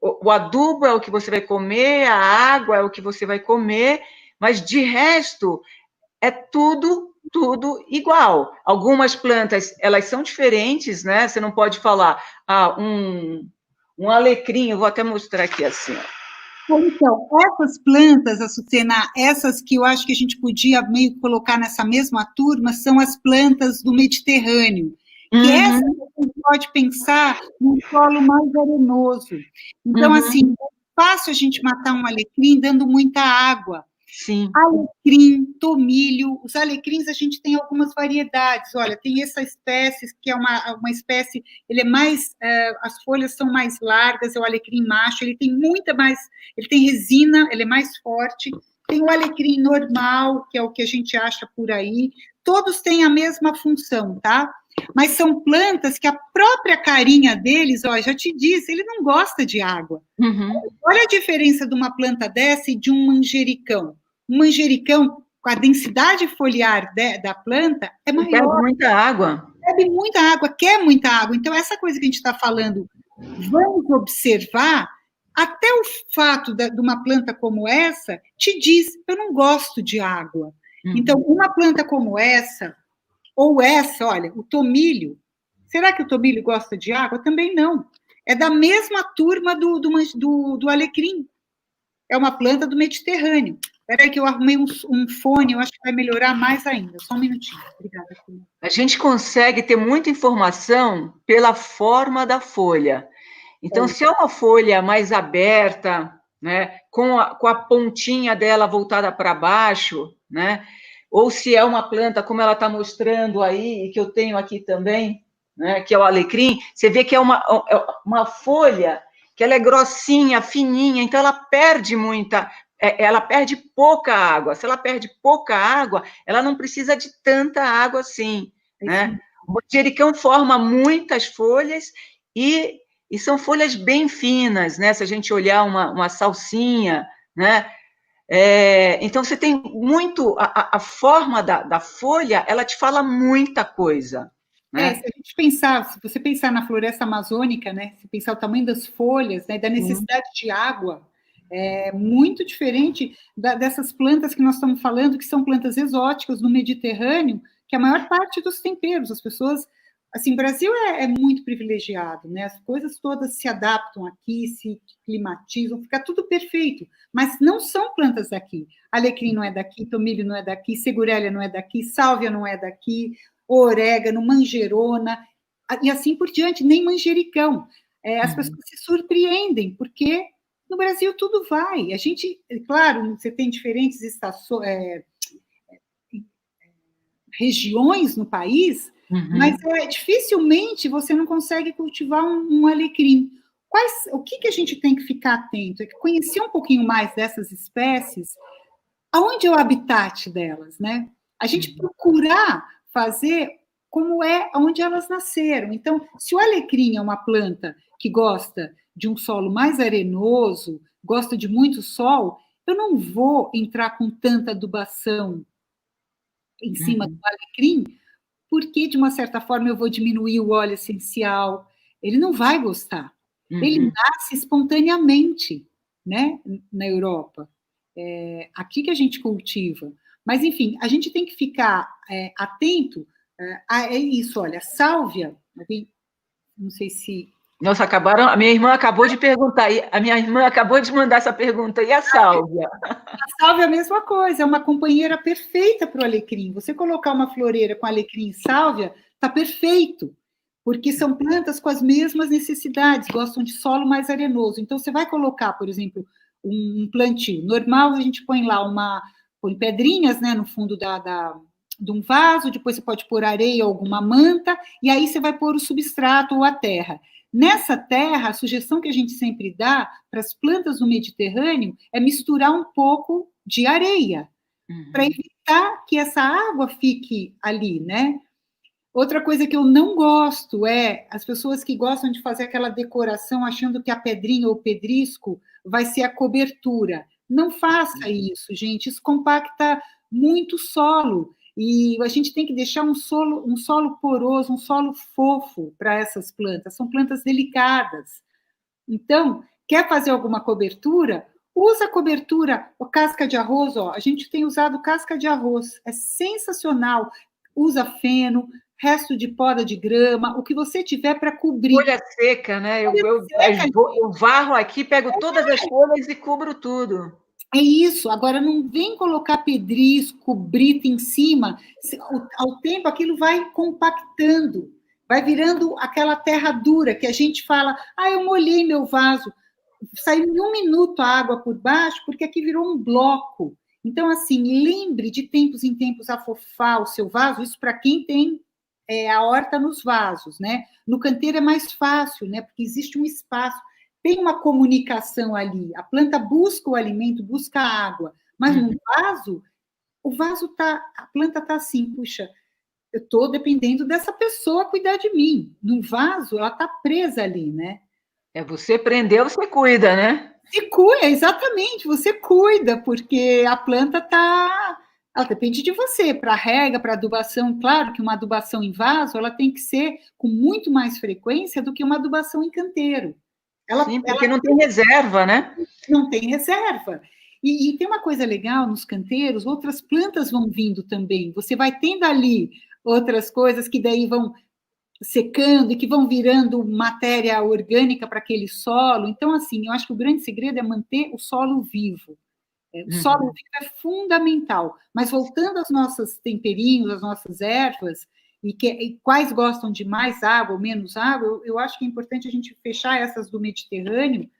o adubo é o que você vai comer, a água é o que você vai comer, mas de resto é tudo igual. Algumas plantas, elas são diferentes, né? Você não pode falar, um alecrim, eu vou até mostrar aqui assim, ó. Então, essas plantas, Açucena, essas que eu acho que a gente podia meio colocar nessa mesma turma, são as plantas do Mediterrâneo. Que essa a gente pode pensar num solo mais arenoso. Então, assim, é fácil a gente matar um alecrim dando muita água. Sim. Alecrim, tomilho, os alecrins a gente tem algumas variedades. Olha, tem essa espécie que é uma espécie, ele é mais, as folhas são mais largas, é o alecrim macho, ele tem muita mais, ele tem resina, ele é mais forte. Tem o alecrim normal, que é o que a gente acha por aí. Todos têm a mesma função, tá? Mas são plantas que a própria carinha deles, ó, já te disse, ele não gosta de água. Olha a diferença de uma planta dessa e de um manjericão. Um manjericão, com a densidade foliar da planta, é maior. Bebe muita água. Bebe muita água, quer muita água. Então, essa coisa que a gente está falando, vamos observar, até o fato de uma planta como essa te diz, eu não gosto de água. Então, uma planta como essa, ou essa, olha, o tomilho, será que o tomilho gosta de água? Também não. É da mesma turma do alecrim. É uma planta do Mediterrâneo. Espera aí que eu arrumei um fone, eu acho que vai melhorar mais ainda. Só um minutinho. Obrigada, Cunha. A gente consegue ter muita informação pela forma da folha. Então, se é uma folha mais aberta, né, com a pontinha dela voltada para baixo, né, ou se é uma planta, como ela está mostrando aí, e que eu tenho aqui também, né, que é o alecrim, você vê que é uma folha que ela é grossinha, fininha, então ela perde pouca água. Se ela perde pouca água, ela não precisa de tanta água assim, né? O manjericão forma muitas folhas e são folhas bem finas, né? Se a gente olhar uma salsinha, né? Então, você tem muito... A forma da folha, ela te fala muita coisa, né? Se a gente pensar, se você pensar na floresta amazônica, né? Se pensar o tamanho das folhas, né? Da necessidade de água, é muito diferente dessas plantas que nós estamos falando, que são plantas exóticas no Mediterrâneo, que a maior parte dos temperos, as pessoas... Assim, o Brasil é muito privilegiado, né? As coisas todas se adaptam aqui, se climatizam, fica tudo perfeito, mas não são plantas daqui. Alecrim não é daqui, tomilho não é daqui, segurélia não é daqui, sálvia não é daqui, orégano, manjerona, e assim por diante, nem manjericão. As pessoas se surpreendem, porque no Brasil tudo vai. A gente, claro, você tem diferentes regiões no país, mas dificilmente você não consegue cultivar um alecrim. O que a gente tem que ficar atento? É que conhecer um pouquinho mais dessas espécies, aonde é o habitat delas, né? A gente procurar fazer como é onde elas nasceram. Então, se o alecrim é uma planta que gosta de um solo mais arenoso, gosta de muito sol, eu não vou entrar com tanta adubação em cima do alecrim, porque, de uma certa forma, eu vou diminuir o óleo essencial. Ele não vai gostar. Ele nasce espontaneamente, né, na Europa. Aqui que a gente cultiva. Mas, enfim, a gente tem que ficar atento a isso. Olha, sálvia, não sei se... Nossa, a minha irmã acabou de perguntar, a minha irmã acabou de mandar essa pergunta, e a sálvia? A sálvia é a mesma coisa, é uma companheira perfeita para o alecrim. Você colocar uma floreira com alecrim e sálvia, está perfeito, porque são plantas com as mesmas necessidades, gostam de solo mais arenoso. Então, você vai colocar, por exemplo, um plantio normal, a gente põe lá põe pedrinhas, né, no fundo de um vaso, depois você pode pôr areia ou alguma manta, e aí você vai pôr o substrato ou a terra. Nessa terra, a sugestão que a gente sempre dá para as plantas do Mediterrâneo é misturar um pouco de areia, para evitar que essa água fique ali, né? Outra coisa que eu não gosto é as pessoas que gostam de fazer aquela decoração achando que a pedrinha ou o pedrisco vai ser a cobertura. Não faça isso, gente. Isso compacta muito o solo. E a gente tem que deixar um solo poroso, um solo fofo para essas plantas. São plantas delicadas. Então, quer fazer alguma cobertura? Usa cobertura, casca de arroz. Ó. A gente tem usado casca de arroz. É sensacional. Usa feno, resto de poda de grama, o que você tiver para cobrir. Folha seca, né? Eu varro aqui, pego todas as folhas e cubro tudo. É isso. Agora, não vem colocar pedrisco, brita em cima. Ao tempo, aquilo vai compactando, vai virando aquela terra dura que a gente fala, eu molhei meu vaso. Saiu em 1 minuto a água por baixo, porque aqui virou um bloco. Então, assim, lembre de tempos em tempos afofar o seu vaso, isso para quem tem a horta nos vasos, né? No canteiro é mais fácil, né? Porque existe um espaço, tem uma comunicação ali. A planta busca o alimento, busca a água, mas no vaso, a planta está assim, puxa, eu estou dependendo dessa pessoa cuidar de mim. No vaso, ela está presa ali, né? Você prendeu, você cuida, né? Se cuida, exatamente, você cuida, porque a planta ela depende de você, para rega, para adubação. Claro que uma adubação em vaso, ela tem que ser com muito mais frequência do que uma adubação em canteiro. Sim, porque não tem reserva, né? Não tem reserva. E tem uma coisa legal nos canteiros, outras plantas vão vindo também. Você vai tendo ali outras coisas que daí vão secando e que vão virando matéria orgânica para aquele solo. Então, assim, eu acho que o grande segredo é manter o solo vivo. O solo vivo é fundamental. Mas voltando aos nossos temperinhos, às nossas ervas, e quais gostam de mais água ou menos água, eu acho que é importante a gente fechar essas do Mediterrâneo.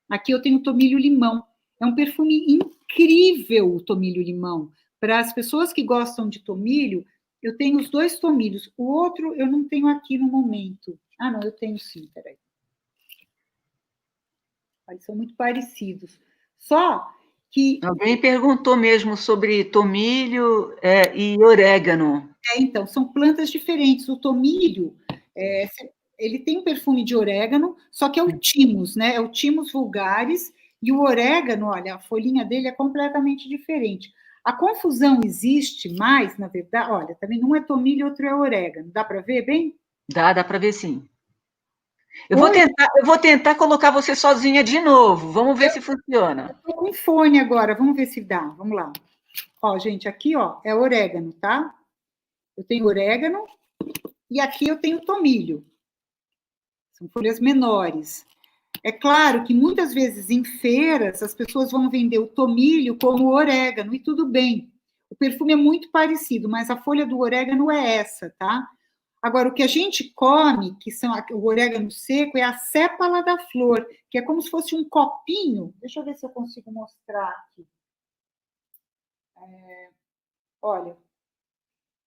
Aqui eu tenho tomilho-limão. É um perfume incrível, o tomilho-limão. Para as pessoas que gostam de tomilho, eu tenho os 2 tomilhos. O outro eu não tenho aqui no momento. Ah, não, eu tenho sim, peraí. Eles são muito parecidos. Só que... Alguém perguntou mesmo sobre tomilho e orégano. Então, são plantas diferentes. O tomilho, ele tem um perfume de orégano, só que é o thymus, né? É o Thymus vulgaris, e o orégano, olha, a folhinha dele é completamente diferente. A confusão existe mais, na verdade, olha, também um é tomilho, outro é orégano. Dá para ver bem? Dá para ver sim. Eu vou tentar colocar você sozinha de novo. Vamos ver se funciona. Estou com fone agora, vamos ver se dá. Vamos lá. Ó, gente, aqui, ó, é orégano, tá? Eu tenho orégano e aqui eu tenho tomilho. São folhas menores. É claro que muitas vezes em feiras as pessoas vão vender o tomilho como orégano e tudo bem. O perfume é muito parecido, mas a folha do orégano é essa, tá? Agora, o que a gente come, que são o orégano seco, é a sépala da flor, que é como se fosse um copinho. Deixa eu ver se eu consigo mostrar aqui. Olha,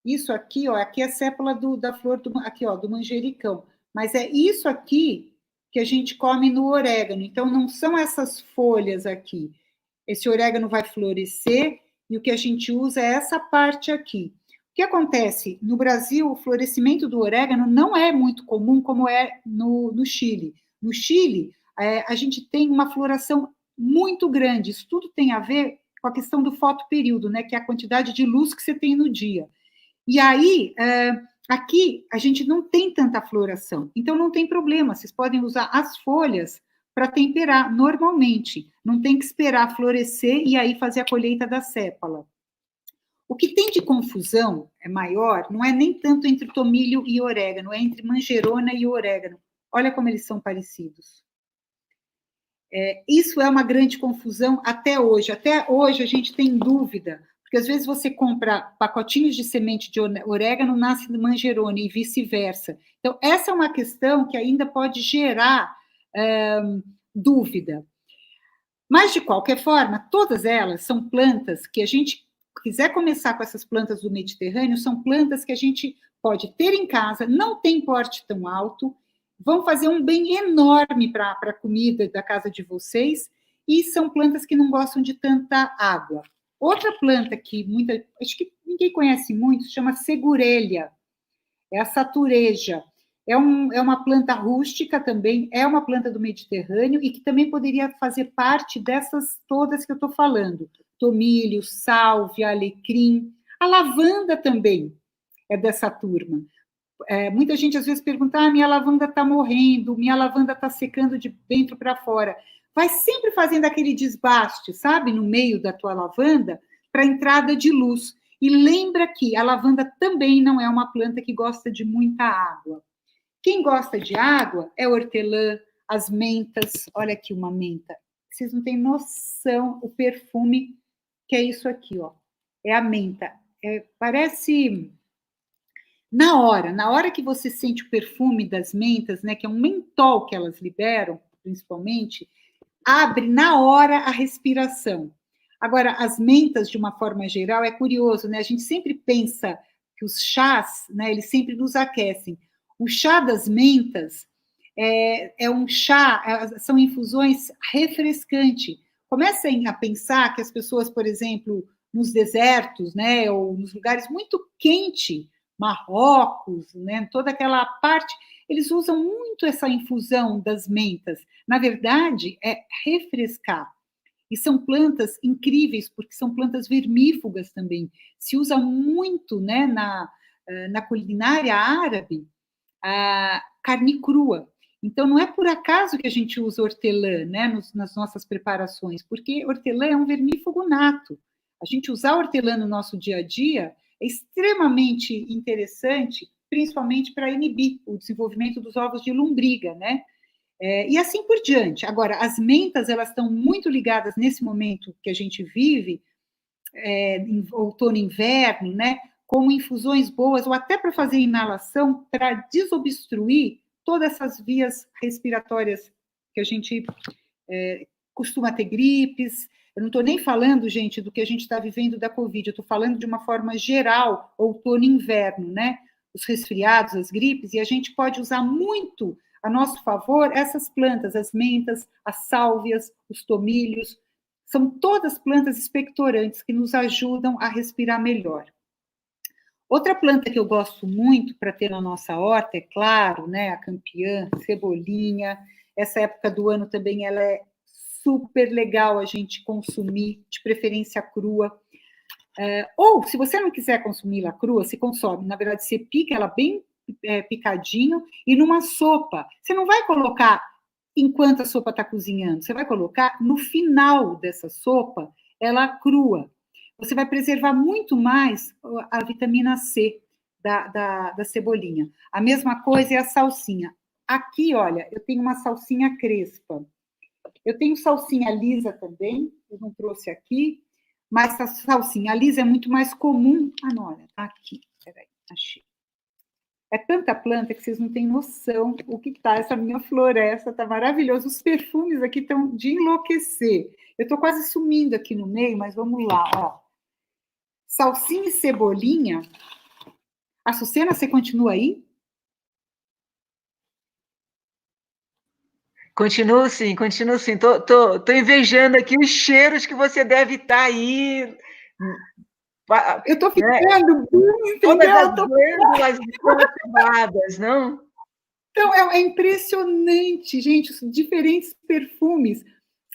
isso aqui, ó, aqui é a sépala da flor, aqui, ó, do manjericão. Mas é isso aqui que a gente come no orégano. Então, não são essas folhas aqui. Esse orégano vai florescer e o que a gente usa é essa parte aqui. O que acontece? No Brasil, o florescimento do orégano não é muito comum como é no Chile. No Chile, a gente tem uma floração muito grande. Isso tudo tem a ver com a questão do fotoperíodo, né, que é a quantidade de luz que você tem no dia. E aí, aqui, a gente não tem tanta floração, então não tem problema, vocês podem usar as folhas para temperar normalmente, não tem que esperar florescer e aí fazer a colheita da sépala. O que tem de confusão é maior, não é nem tanto entre tomilho e orégano, é entre manjerona e orégano. Olha como eles são parecidos. Isso é uma grande confusão até hoje. Até hoje a gente tem dúvida, porque às vezes você compra pacotinhos de semente de orégano, nasce de manjerona e vice-versa. Então, essa é uma questão que ainda pode gerar dúvida. Mas, de qualquer forma, todas elas são plantas que a gente quiser começar com essas plantas do Mediterrâneo, são plantas que a gente pode ter em casa, não tem porte tão alto, vão fazer um bem enorme para a comida da casa de vocês, e são plantas que não gostam de tanta água. Outra planta que acho que ninguém conhece muito, se chama segurelha, é a satureja. É uma planta rústica também, é uma planta do Mediterrâneo e que também poderia fazer parte dessas todas que eu estou falando. Tomilho, sálvia, alecrim. A lavanda também é dessa turma. Muita gente às vezes pergunta, minha lavanda está morrendo, minha lavanda está secando de dentro para fora. Vai sempre fazendo aquele desbaste, sabe, no meio da tua lavanda, para entrada de luz. E lembra que a lavanda também não é uma planta que gosta de muita água. Quem gosta de água é hortelã, as mentas. Olha aqui uma menta. Vocês não têm noção o perfume que é isso aqui, ó. É a menta. Parece... Na hora que você sente o perfume das mentas, né, que é um mentol que elas liberam, principalmente, abre na hora a respiração. Agora, as mentas, de uma forma geral, é curioso, né? A gente sempre pensa que os chás, né, eles sempre nos aquecem. O chá das mentas é um chá, são infusões refrescantes. Comecem a pensar que as pessoas, por exemplo, nos desertos, né, ou nos lugares muito quentes, Marrocos, né, toda aquela parte, eles usam muito essa infusão das mentas. Na verdade, é refrescar. E são plantas incríveis, porque são plantas vermífugas também. Se usa muito, né, na culinária árabe, a carne crua. Então, não é por acaso que a gente usa hortelã, né, nas nossas preparações, porque hortelã é um vermífugo nato. A gente usar hortelã no nosso dia a dia é extremamente interessante, principalmente para inibir o desenvolvimento dos ovos de lombriga, né? E assim por diante. Agora, as mentas, elas estão muito ligadas nesse momento que a gente vive, em outono e inverno, né? Como infusões boas, ou até para fazer inalação, para desobstruir todas essas vias respiratórias que a gente costuma ter gripes. Eu não estou nem falando, gente, do que a gente está vivendo da Covid, eu estou falando de uma forma geral, outono e inverno, né? Os resfriados, as gripes, e a gente pode usar muito a nosso favor essas plantas, as mentas, as sálvias, os tomilhos, são todas plantas expectorantes que nos ajudam a respirar melhor. Outra planta que eu gosto muito para ter na nossa horta, é claro, né, a campeã, cebolinha. Essa época do ano também ela é super legal a gente consumir, de preferência crua. Ou, se você não quiser consumi-la crua, se consome. Na verdade, você pica ela bem picadinho e numa sopa. Você não vai colocar enquanto a sopa está cozinhando, você vai colocar no final dessa sopa, ela crua. Você vai preservar muito mais a vitamina C da cebolinha. A mesma coisa é a salsinha. Aqui, olha, eu tenho uma salsinha crespa. Eu tenho salsinha lisa também, eu não trouxe aqui, mas a salsinha lisa é muito mais comum. Ah, não, olha, tá aqui. Peraí, achei. É tanta planta que vocês não têm noção o que tá. Essa minha floresta tá maravilhosa. Os perfumes aqui estão de enlouquecer. Eu estou quase sumindo aqui no meio, mas vamos lá, ó. Salsinha e cebolinha. Açucena, você continua aí? Continuo sim, continuo sim. Tô invejando aqui os cheiros que você deve estar aí. Eu estou Né? ficando, entendeu? Todas as glândulas queimadas, não? Então, é impressionante, gente, os diferentes perfumes.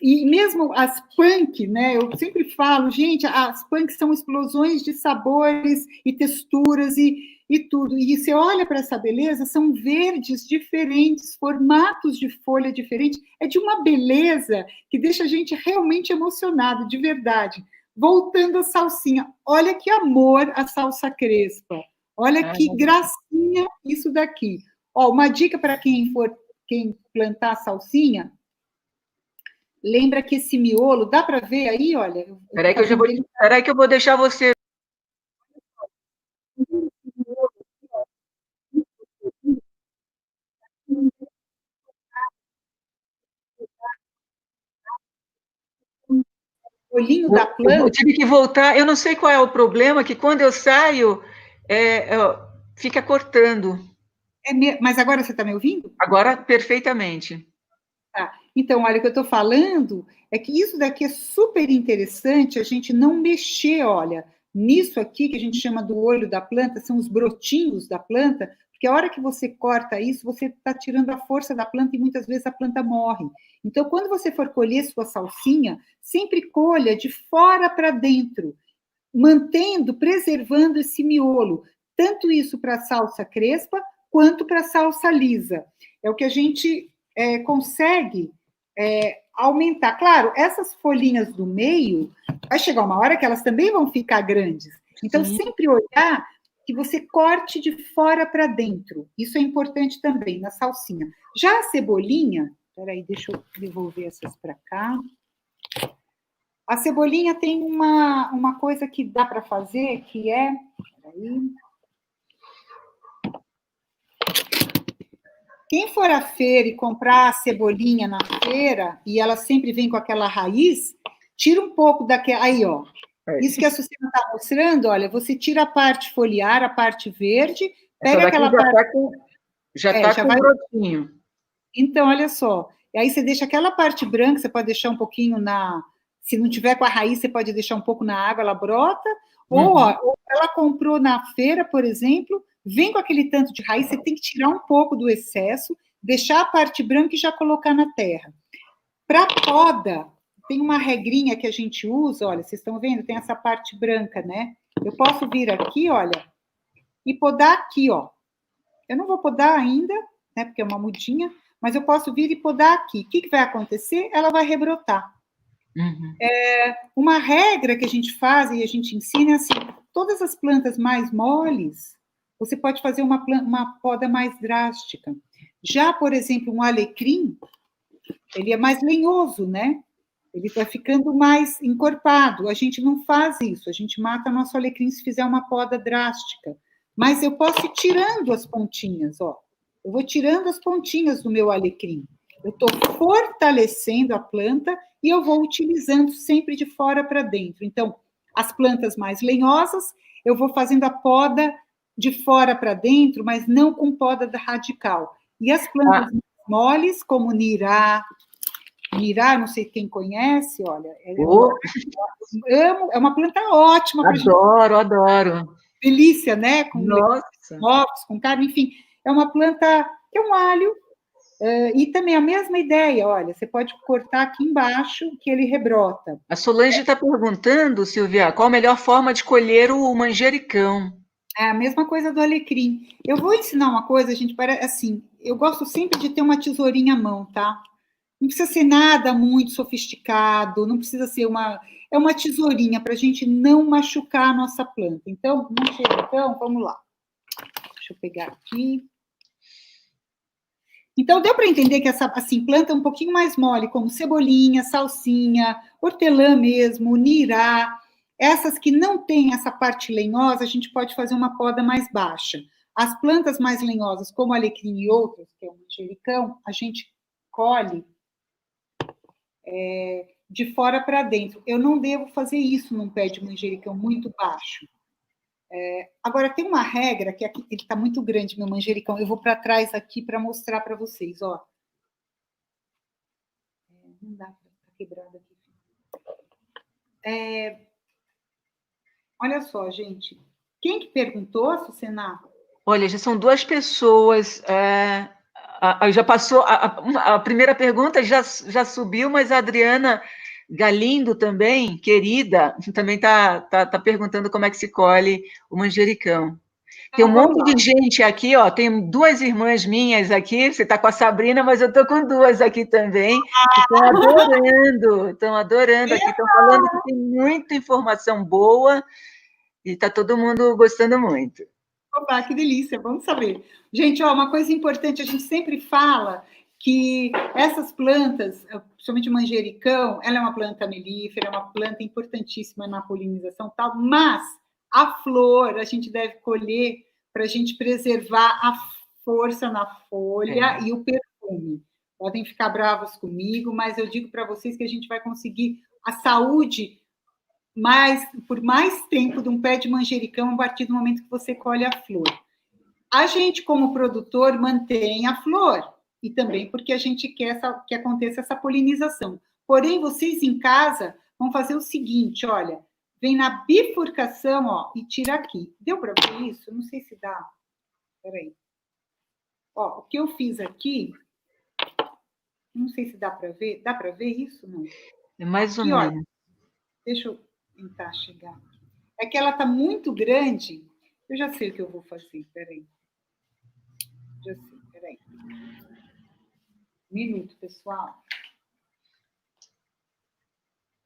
E mesmo as punk, né? Eu sempre falo, gente, as punk são explosões de sabores e texturas e tudo. E você olha para essa beleza, são verdes diferentes, formatos de folha diferentes. É de uma beleza que deixa a gente realmente emocionado, de verdade. Voltando à salsinha, olha que amor a salsa crespa. Olha que gracinha isso daqui. Ó, uma dica para quem plantar salsinha, lembra que esse miolo, dá para ver aí, olha? Peraí que eu vou deixar você. O olhinho da planta. Eu tive que voltar, eu não sei qual é o problema, que quando eu saio, fica cortando. Mas agora você está me ouvindo? Agora, perfeitamente. Tá. Então, olha, o que eu estou falando é que isso daqui é super interessante a gente não mexer, olha, nisso aqui que a gente chama do olho da planta, são os brotinhos da planta, porque a hora que você corta isso, você está tirando a força da planta e muitas vezes a planta morre. Então, quando você for colher sua salsinha, sempre colha de fora para dentro, preservando esse miolo, tanto isso para a salsa crespa, quanto para a salsa lisa. É o que a gente consegue aumentar. Claro, essas folhinhas do meio, vai chegar uma hora que elas também vão ficar grandes. Então, sempre olhar que você corte de fora para dentro. Isso é importante também na salsinha. Já a cebolinha, peraí, deixa eu devolver essas para cá. A cebolinha tem uma coisa que dá para fazer, que é... Peraí. Quem for à feira e comprar a cebolinha na feira, e ela sempre vem com aquela raiz, tira um pouco daquela... Aí, ó. Isso que a Susana está mostrando, olha, você tira a parte foliar, a parte verde, pega aquela parte... Já está com brotinho. Então, olha só. E aí você deixa aquela parte branca, você pode deixar um pouquinho na... Se não tiver com a raiz, você pode deixar um pouco na água, ela brota. Ou ela comprou na feira, por exemplo, vem com aquele tanto de raiz, você tem que tirar um pouco do excesso, deixar a parte branca e já colocar na terra. Para poda, tem uma regrinha que a gente usa, olha, vocês estão vendo? Tem essa parte branca, né? Eu posso vir aqui, olha, e podar aqui, ó. Eu não vou podar ainda, né, porque é uma mudinha, mas eu posso vir e podar aqui. O que vai acontecer? Ela vai rebrotar. Uma regra que a gente faz e a gente ensina é assim, todas as plantas mais moles, você pode fazer uma poda mais drástica. Já, por exemplo, um alecrim, ele é mais lenhoso, né? Ele vai ficando mais encorpado. A gente não faz isso, a gente mata nosso alecrim se fizer uma poda drástica. Mas eu posso ir tirando as pontinhas, ó. Eu vou tirando as pontinhas do meu alecrim. Eu estou fortalecendo a planta e eu vou utilizando sempre de fora para dentro. Então, as plantas mais lenhosas, eu vou fazendo a poda de fora para dentro, mas não com poda radical. E as plantas moles, como nirá, não sei quem conhece, olha, amo, é uma planta ótima. Adoro. Delícia, né? Com Nossa. ovos, com carne, enfim. É uma planta que é um alho, e também a mesma ideia, olha, você pode cortar aqui embaixo que ele rebrota. A Solange está perguntando, Silvia, qual a melhor forma de colher o manjericão? É a mesma coisa do alecrim. Eu vou ensinar uma coisa, gente, assim, eu gosto sempre de ter uma tesourinha à mão, tá? Não precisa ser nada muito sofisticado, não precisa ser é uma tesourinha para a gente não machucar a nossa planta. Então, vamos lá. Deixa eu pegar aqui. Então, deu para entender que essa assim, planta um pouquinho mais mole, como cebolinha, salsinha, hortelã mesmo, nirá, essas que não têm essa parte lenhosa, a gente pode fazer uma poda mais baixa. As plantas mais lenhosas, como alecrim e outras, que é o manjericão, a gente colhe de fora para dentro. Eu não devo fazer isso num pé de manjericão muito baixo. Agora, tem uma regra, que aqui, ele está muito grande, meu manjericão. Eu vou para trás aqui para mostrar para vocês, ó. Não dá para estar quebrado aqui. Olha só, gente. Quem que perguntou, Sucena? Olha, já são 2 pessoas. Já passou. A primeira pergunta já subiu, mas a Adriana Galindo também, querida, também está perguntando como é que se colhe o manjericão. Tem um monte de gente aqui, ó. Tem 2 irmãs minhas aqui. Você está com a Sabrina, mas eu estou com 2 aqui também. Estão adorando aqui. Estão falando que tem muita informação boa e está todo mundo gostando muito. Opa, que delícia, vamos saber. Gente, ó, uma coisa importante, a gente sempre fala que essas plantas, principalmente o manjericão, ela é uma planta melífera, é uma planta importantíssima na polinização e tal, mas a flor a gente deve colher para a gente preservar a força na folha e o perfume. Podem ficar bravos comigo, mas eu digo para vocês que a gente vai conseguir a saúde por mais tempo de um pé de manjericão a partir do momento que você colhe a flor. A gente, como produtor, mantém a flor, e também porque a gente quer que aconteça essa polinização. Porém, vocês em casa vão fazer o seguinte, olha, vem na bifurcação, ó, e tira aqui. Deu para ver isso? Não sei se dá. Espera aí. Ó, o que eu fiz aqui, não sei se dá para ver. Dá para ver isso? Não. É mais ou menos. Deixa eu tentar chegar. É que ela está muito grande. Eu já sei o que eu vou fazer. Peraí. Já sei, peraí. Um minuto, pessoal.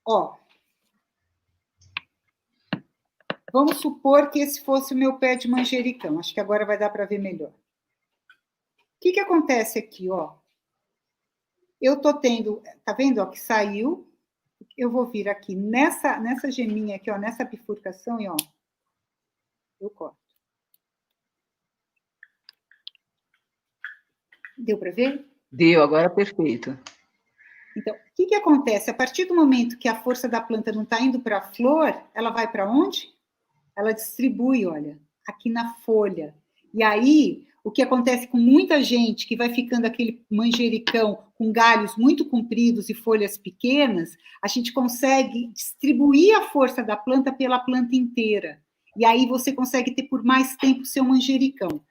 Ó. Vamos supor que esse fosse o meu pé de manjericão. Acho que agora vai dar para ver melhor. O que acontece aqui, ó? Eu tô tendo... Tá vendo, ó, que saiu... Eu vou vir aqui nessa geminha aqui, ó, nessa bifurcação, e ó, eu corto. Deu para ver? Deu, agora perfeito. Então, o que acontece? A partir do momento que a força da planta não está indo para a flor, ela vai para onde? Ela distribui, olha, aqui na folha. E aí, o que acontece com muita gente que vai ficando aquele manjericão com galhos muito compridos e folhas pequenas, a gente consegue distribuir a força da planta pela planta inteira. E aí você consegue ter por mais tempo o seu manjericão.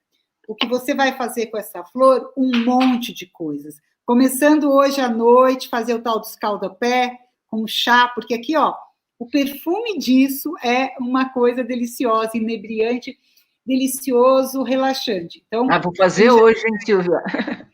O que você vai fazer com essa flor? Um monte de coisas. Começando hoje à noite, fazer o tal do escalda-pé com chá, porque aqui, ó, o perfume disso é uma coisa deliciosa, inebriante, delicioso, relaxante. Então, vou fazer hoje, hein, Silvia?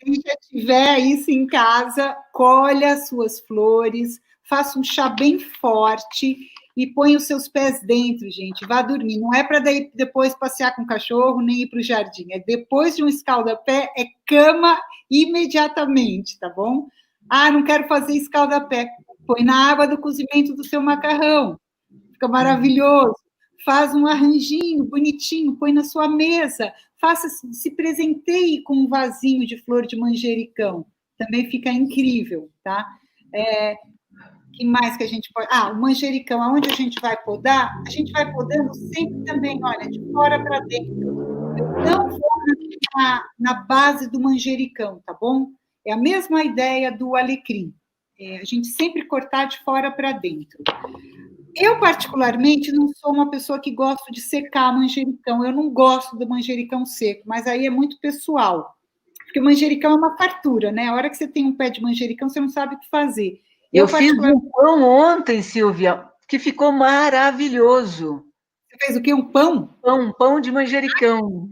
Quem já tiver isso em casa, colhe as suas flores, faça um chá bem forte e põe os seus pés dentro, gente. Vá dormir. Não é para depois passear com o cachorro, nem ir para o jardim. É depois de um escalda-pé, é cama imediatamente, tá bom? Ah, não quero fazer escalda-pé. Põe na água do cozimento do seu macarrão. Fica maravilhoso. Faz um arranjinho bonitinho, põe na sua mesa. Se presenteie com um vasinho de flor de manjericão. Também fica incrível, tá? Que mais que a gente pode... o manjericão, aonde a gente vai podar? A gente vai podando sempre também, olha, de fora para dentro. Eu não vou na base do manjericão, tá bom? É a mesma ideia do alecrim. A gente sempre cortar de fora para dentro. Eu, particularmente, não sou uma pessoa que gosto de secar manjericão. Eu não gosto do manjericão seco, mas aí é muito pessoal. Porque o manjericão é uma fartura, né? A hora que você tem um pé de manjericão, você não sabe o que fazer. Eu fiz um pão ontem, Silvia, que ficou maravilhoso. Você fez o quê? Um pão? Um pão de manjericão.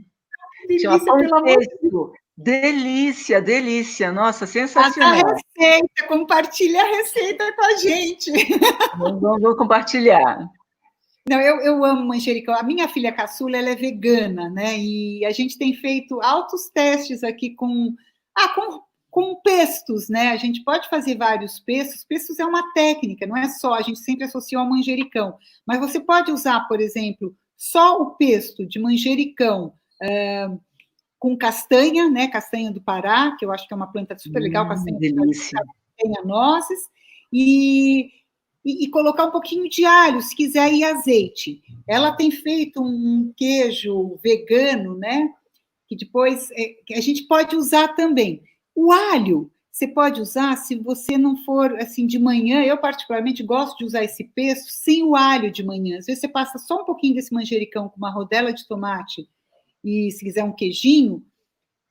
Delícia, pão pelo amor de Deus. Delícia, delícia. Nossa, sensacional. A receita, compartilha a receita com a gente. Vou compartilhar. Não, eu amo manjericão. A minha filha caçula, ela é vegana, né? E a gente tem feito altos testes aqui com pestos, né? A gente pode fazer vários pestos. Pestos é uma técnica, não é só, a gente sempre associa ao manjericão. Mas você pode usar, por exemplo, só o pesto de manjericão com castanha, né? Castanha do Pará, que eu acho que é uma planta super legal, castanha nozes, e colocar um pouquinho de alho, se quiser, e azeite. Ela tem feito um queijo vegano, né? Que depois que a gente pode usar também. O alho, você pode usar se você não for assim de manhã. Eu, particularmente, gosto de usar esse pesto sem o alho de manhã. Às vezes você passa só um pouquinho desse manjericão com uma rodela de tomate e, se quiser, um queijinho.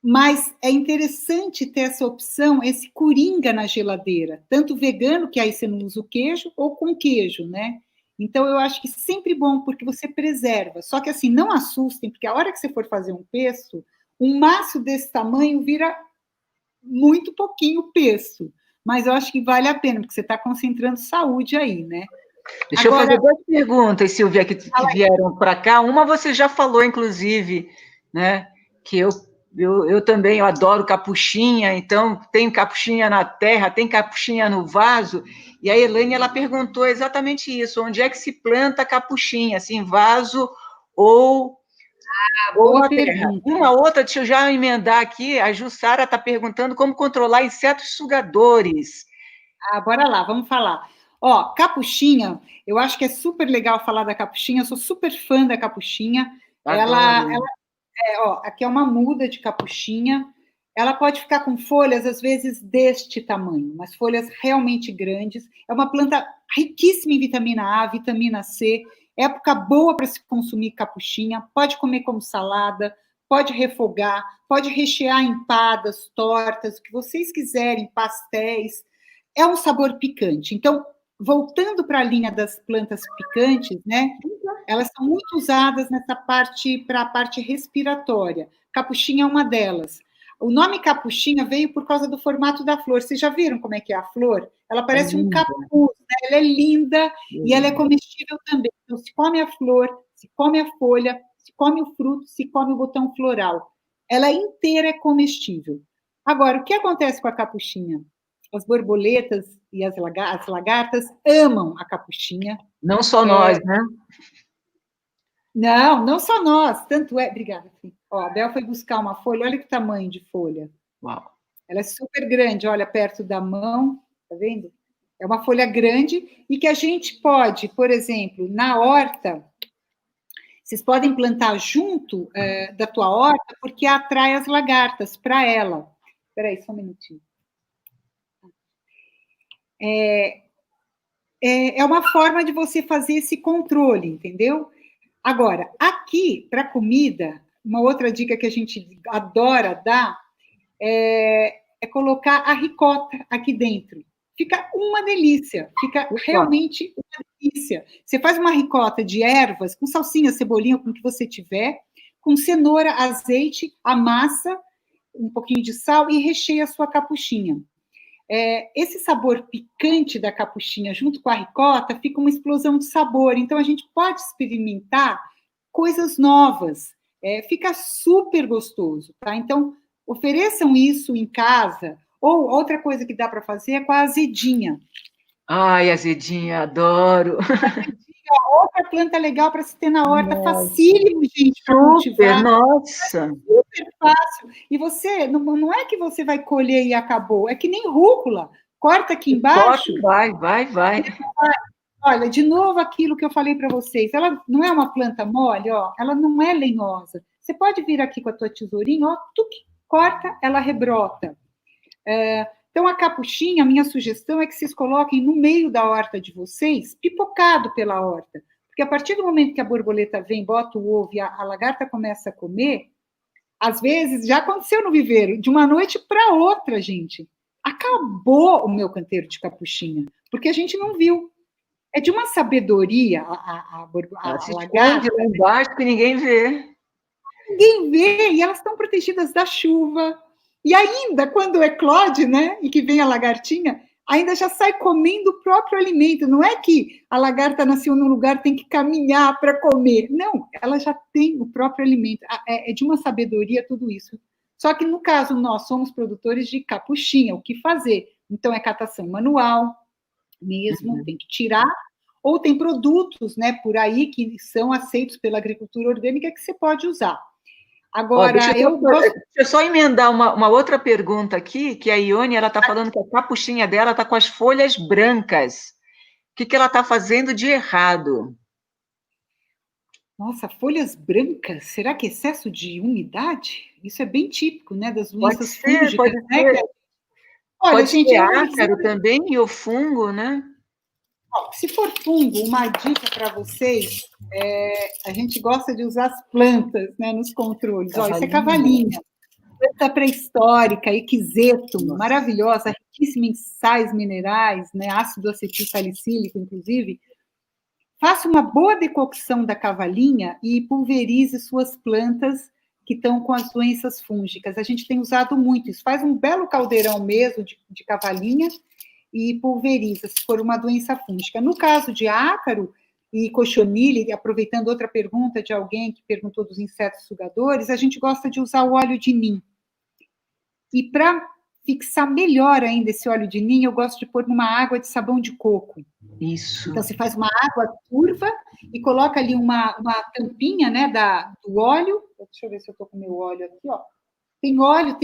Mas é interessante ter essa opção, esse coringa na geladeira, tanto vegano, que aí você não usa o queijo, ou com queijo, né? Então, eu acho que sempre bom, porque você preserva. Só que, assim, não assustem, porque a hora que você for fazer um pesto, um maço desse tamanho vira muito pouquinho pesto. Mas eu acho que vale a pena, porque você está concentrando saúde aí, né? Deixa eu fazer 2 perguntas, Silvia, que vieram para cá. Uma você já falou, inclusive, né? Que eu também adoro capuchinha, então tem capuchinha na terra, tem capuchinha no vaso, e a Elaine, ela perguntou exatamente isso, onde é que se planta capuchinha, assim, vaso ou na terra? Uma outra, deixa eu já emendar aqui, a Jussara está perguntando como controlar insetos sugadores. Bora lá, vamos falar. Ó, capuchinha, eu acho que é super legal falar da capuchinha, eu sou super fã da capuchinha. Aqui é uma muda de capuchinha. Ela pode ficar com folhas, às vezes, deste tamanho, mas folhas realmente grandes. É uma planta riquíssima em vitamina A, vitamina C. Época boa para se consumir capuchinha. Pode comer como salada, pode refogar, pode rechear empadas, tortas, o que vocês quiserem, pastéis. É um sabor picante. Então, voltando para a linha das plantas picantes, né? Elas são muito usadas nessa parte, para a parte respiratória. Capuchinha é uma delas. O nome capuchinha veio por causa do formato da flor. Vocês já viram como é que é a flor? Ela parece um capuz, né? Ela é linda e ela é comestível também. Então, se come a flor, se come a folha, se come o fruto, se come o botão floral. Ela inteira é comestível. Agora, o que acontece com a capuchinha? As borboletas e as lagartas amam a capuchinha. Não só nós, né? Não só nós. Tanto é... Obrigada, filho. Ó, a Bel foi buscar uma folha. Olha que tamanho de folha. Uau. Ela é super grande. Olha, perto da mão. Tá vendo? É uma folha grande e que a gente pode, por exemplo, na horta, vocês podem plantar junto da tua horta, porque atrai as lagartas para ela. Espera aí, só um minutinho. É uma forma de você fazer esse controle, entendeu? Agora, aqui, para comida, uma outra dica que a gente adora dar é colocar a ricota aqui dentro. Fica uma delícia, fica realmente uma delícia. Você faz uma ricota de ervas, com salsinha, cebolinha, com o que você tiver, com cenoura, azeite, amassa, um pouquinho de sal e recheia a sua capuchinha. esse sabor picante da capuchinha junto com a ricota fica uma explosão de sabor. Então, a gente pode experimentar coisas novas. Fica super gostoso, tá? Então, ofereçam isso em casa. Ou outra coisa que dá para fazer é com a azedinha. Ai, azedinha, adoro. Outra planta legal para se ter na horta, facílimo, gente, para Super, cultivar. nossa. Super fácil. E você, não é que você vai colher e acabou, é que nem rúcula. Corta aqui embaixo. Vai. Olha, de novo aquilo que eu falei para vocês. Ela não é uma planta mole, ó. Ela não é lenhosa. Você pode vir aqui com a tua tesourinha, ó, corta, ela rebrota. Então, a capuchinha, a minha sugestão é que vocês coloquem no meio da horta de vocês, pipocado pela horta. Porque a partir do momento que a borboleta vem, bota o ovo e a lagarta começa a comer, às vezes, já aconteceu no viveiro, de uma noite para outra, gente. Acabou o meu canteiro de capuchinha, porque a gente não viu. É de uma sabedoria a lagarta. Lá embaixo que ninguém vê. Ninguém vê, e elas estão protegidas da chuva. E ainda, quando eclode, né, e que vem a lagartinha, ainda já sai comendo o próprio alimento. Não é que a lagarta nasceu num lugar, tem que caminhar para comer. Não, ela já tem o próprio alimento. É de uma sabedoria tudo isso. Só que, no caso, nós somos produtores de capuchinha. O que fazer? Então, é catação manual mesmo, tem que tirar. Ou tem produtos, né, por aí que são aceitos pela agricultura orgânica que você pode usar. Agora, deixa eu só emendar uma outra pergunta aqui, que a Ione, ela está falando que a capuchinha dela está com as folhas brancas. O que ela está fazendo de errado? Nossa, folhas brancas? Será que é excesso de umidade? Isso é bem típico, né, das doenças fúngicas, pode né? Ser. Olha, pode gente, ser ácaro também e o fungo, né? Se for fungo, uma dica para vocês, a gente gosta de usar as plantas, né, nos controles. Ó, isso é cavalinha, planta pré-histórica, equisetum, maravilhosa, riquíssima em sais minerais, né, ácido acetil salicílico, inclusive. Faça uma boa decocção da cavalinha e pulverize suas plantas que estão com as doenças fúngicas. A gente tem usado muito isso. Faz um belo caldeirão mesmo de cavalinha e pulveriza, se for uma doença fúngica. No caso de ácaro e cochonilha, aproveitando outra pergunta de alguém que perguntou dos insetos sugadores, a gente gosta de usar o óleo de nim. E para fixar melhor ainda esse óleo de nim, eu gosto de pôr numa água de sabão de coco. Isso. Então, você faz uma água turva e coloca ali uma tampinha, né, do óleo. Deixa eu ver se eu estou com o meu óleo aqui, ó. Tem óleo,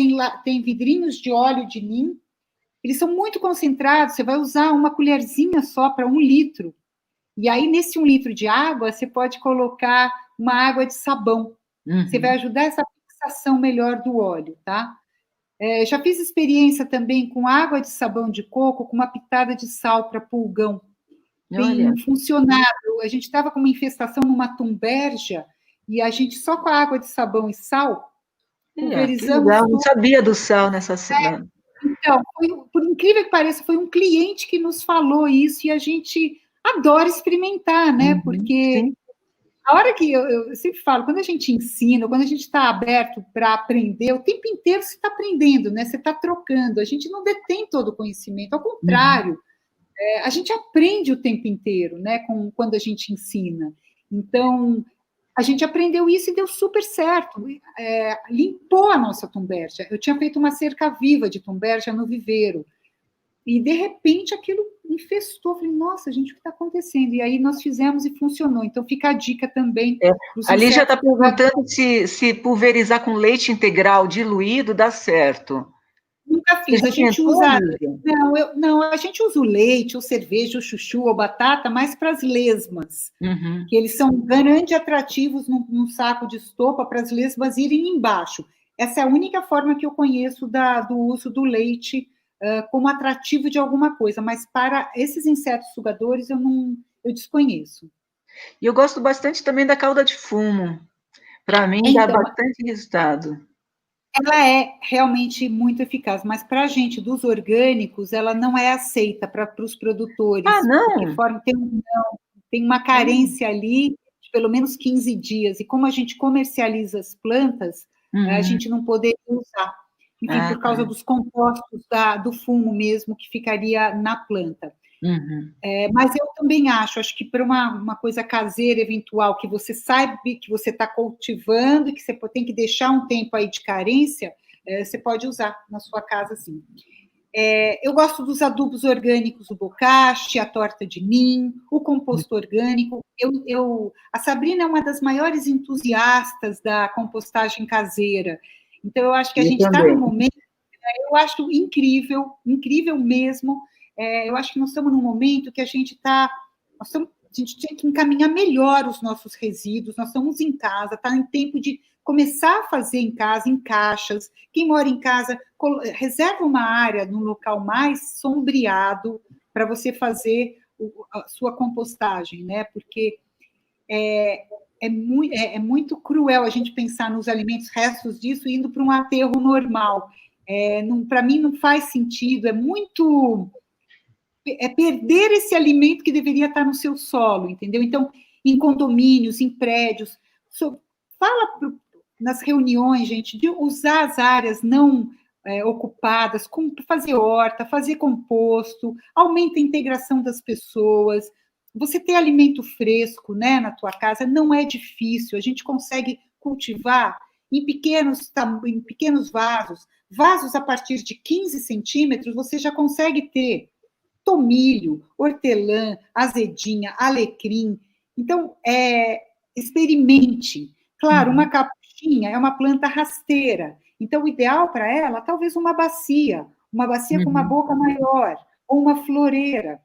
tem vidrinhos de óleo de nim. Eles são muito concentrados, você vai usar uma colherzinha só para 1 litro. E aí, nesse 1 litro de água, você pode colocar uma água de sabão. Você vai ajudar essa fixação melhor do óleo, tá? Já fiz experiência também com água de sabão de coco, com uma pitada de sal para pulgão. Tem funcionado. A gente estava com uma infestação numa tumbergia e a gente só com a água de sabão e sal pulverizamos. Eu não sabia do sal nessa semana. Então, por incrível que pareça, foi um cliente que nos falou isso e a gente adora experimentar, né? Porque sim. A hora que eu sempre falo, quando a gente ensina, quando a gente está aberto para aprender, o tempo inteiro você está aprendendo, né? Você está trocando. A gente não detém todo o conhecimento, ao contrário. A gente aprende o tempo inteiro, né? Quando a gente ensina. Então, a gente aprendeu isso e deu super certo. Limpou a nossa tumbergia. Eu tinha feito uma cerca viva de tumbergia no viveiro. E, de repente, aquilo infestou. Falei, nossa, gente, o que está acontecendo? E aí nós fizemos e funcionou. Então, fica a dica também. Ali já está perguntando se pulverizar com leite integral diluído dá certo. Nunca fiz. A gente usa... Não, a gente usa o leite, ou cerveja, ou chuchu, ou batata, mais para as lesmas. Que eles são grandes atrativos num saco de estopa para as lesmas irem embaixo. Essa é a única forma que eu conheço do uso do leite como atrativo de alguma coisa, mas para esses insetos sugadores eu desconheço. E eu gosto bastante também da cauda de fumo. Para mim, dá bastante resultado. Ela é realmente muito eficaz, mas para a gente, dos orgânicos, ela não é aceita para os produtores. Ah, não? Porque tem uma carência ali de pelo menos 15 dias, e como a gente comercializa as plantas, a gente não poderia usar. enfim, por causa dos compostos do fumo mesmo que ficaria na planta. Uhum. Mas eu também acho que para uma coisa caseira, eventual, que você sabe que você está cultivando e que você tem que deixar um tempo aí de carência, você pode usar na sua casa, sim. Eu gosto dos adubos orgânicos, o bocashi, a torta de nim, o composto orgânico. A Sabrina é uma das maiores entusiastas da compostagem caseira. Então, eu acho que a gente está num momento, eu acho incrível, incrível mesmo. Eu acho que nós estamos num momento que a gente tinha que encaminhar melhor os nossos resíduos, nós estamos em casa, está em tempo de começar a fazer em casa, em caixas. Quem mora em casa, reserva uma área num local mais sombreado para você fazer a sua compostagem, né? Porque é muito cruel a gente pensar nos alimentos, restos disso, indo para um aterro normal. Para mim, não faz sentido, perder esse alimento que deveria estar no seu solo, entendeu? Então, em condomínios, em prédios, fala nas reuniões, gente, de usar as áreas não ocupadas, fazer horta, fazer composto, aumenta a integração das pessoas. Você ter alimento fresco, né, na tua casa não é difícil, a gente consegue cultivar em pequenos vasos a partir de 15 centímetros, você já consegue ter tomilho, hortelã, azedinha, alecrim. Então, experimente. Claro, uma capuchinha é uma planta rasteira. Então, o ideal para ela, talvez uma bacia com uma boca maior, ou uma floreira.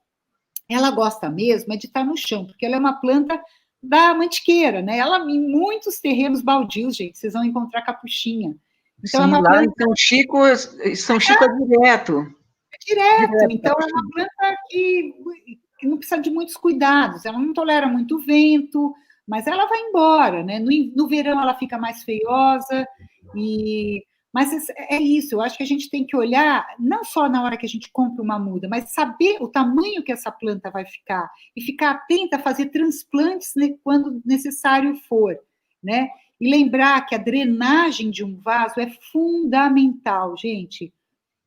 Ela gosta mesmo de estar no chão, porque ela é uma planta da mantiqueira, né? Ela, em muitos terrenos baldios, gente, vocês vão encontrar capuchinha. Então, sim, lá em São Chico é direto. Direto. Então, é uma planta que não precisa de muitos cuidados. Ela não tolera muito vento, mas ela vai embora, né? No verão ela fica mais feiosa, mas é isso. Eu acho que a gente tem que olhar, não só na hora que a gente compra uma muda, mas saber o tamanho que essa planta vai ficar e ficar atenta a fazer transplantes, né, quando necessário for, né? E lembrar que a drenagem de um vaso é fundamental, gente.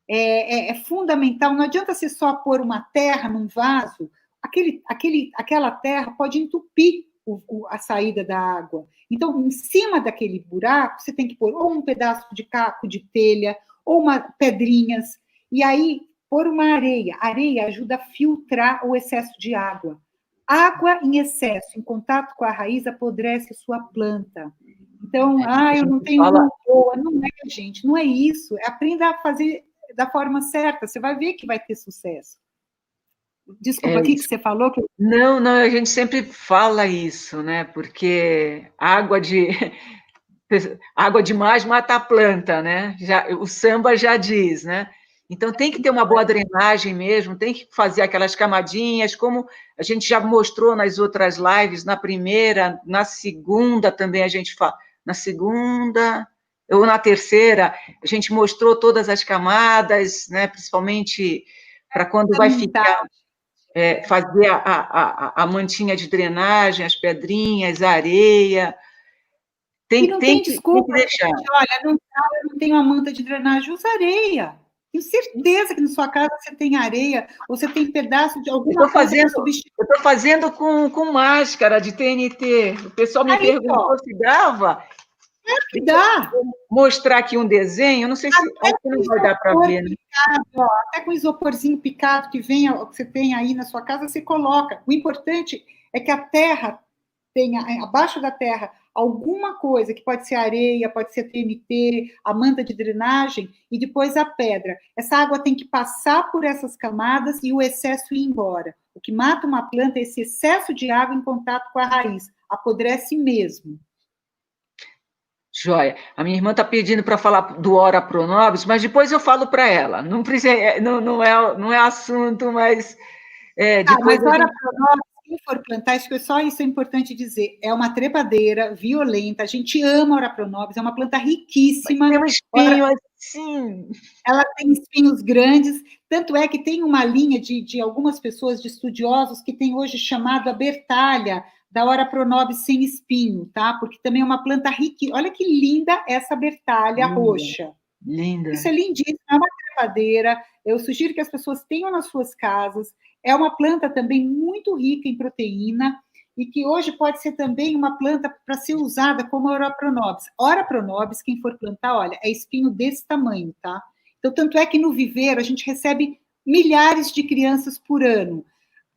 É fundamental, não adianta você só pôr uma terra num vaso, aquela terra pode entupir a saída da água. Então, em cima daquele buraco, você tem que pôr ou um pedaço de caco de telha, ou pedrinhas, e aí pôr uma areia. A areia ajuda a filtrar o excesso de água. Água em excesso, em contato com a raiz, apodrece sua planta. Então, eu não tenho uma boa. Não é, gente, não é isso. Aprenda a fazer da forma certa, você vai ver que vai ter sucesso. Desculpa, o que você falou? Não, a gente sempre fala isso, né? Porque água demais mata a planta, né? O samba já diz, né? Então tem que ter uma boa drenagem mesmo, tem que fazer aquelas camadinhas, como a gente já mostrou nas outras lives, na primeira, na segunda também a gente fala. Na segunda ou na terceira, a gente mostrou todas as camadas, né? Principalmente para quando vai ficar, fazer a mantinha de drenagem, as pedrinhas, a areia. Tem desculpa, tem que deixar. Gente, olha, eu não tenho uma manta de drenagem, usa areia. Tenho certeza que na sua casa você tem areia, ou você tem pedaço de alguma coisa para substituir. Eu estou fazendo com máscara de TNT. O pessoal me perguntou se dava. Que dá. Vou mostrar aqui um desenho, não sei se não vai dar para ver. Né? Picado, até com isoporzinho picado que você tem aí na sua casa, você coloca. O importante é que a terra tenha, abaixo da terra, alguma coisa, que pode ser areia, pode ser TNT, a manta de drenagem, e depois a pedra. Essa água tem que passar por essas camadas e o excesso ir embora. O que mata uma planta é esse excesso de água em contato com a raiz. Apodrece mesmo. Joia. A minha irmã está pedindo para falar do Ora Pro Nobis, mas depois eu falo para ela. Não é assunto, mas depois. Mas Ora Pro Nobis, quem for plantar, só isso é importante dizer. É uma trepadeira violenta. A gente ama a Ora Pro Nobis, é uma planta riquíssima. Tem um espinho assim. Ela tem espinhos grandes, tanto é que tem uma linha de algumas pessoas, de estudiosos, que tem hoje chamado a Bertalha, da Ora Pro Nobis sem espinho, tá? Porque também é uma planta rica. Olha que linda essa Bertalha roxa. Linda. Isso é lindíssimo, é uma trepadeira. Eu sugiro que as pessoas tenham nas suas casas. É uma planta também muito rica em proteína e que hoje pode ser também uma planta para ser usada como a Ora pronobis. Ora pronobis, quem for plantar, olha, é espinho desse tamanho, tá? Então, tanto é que no viveiro a gente recebe milhares de crianças por ano.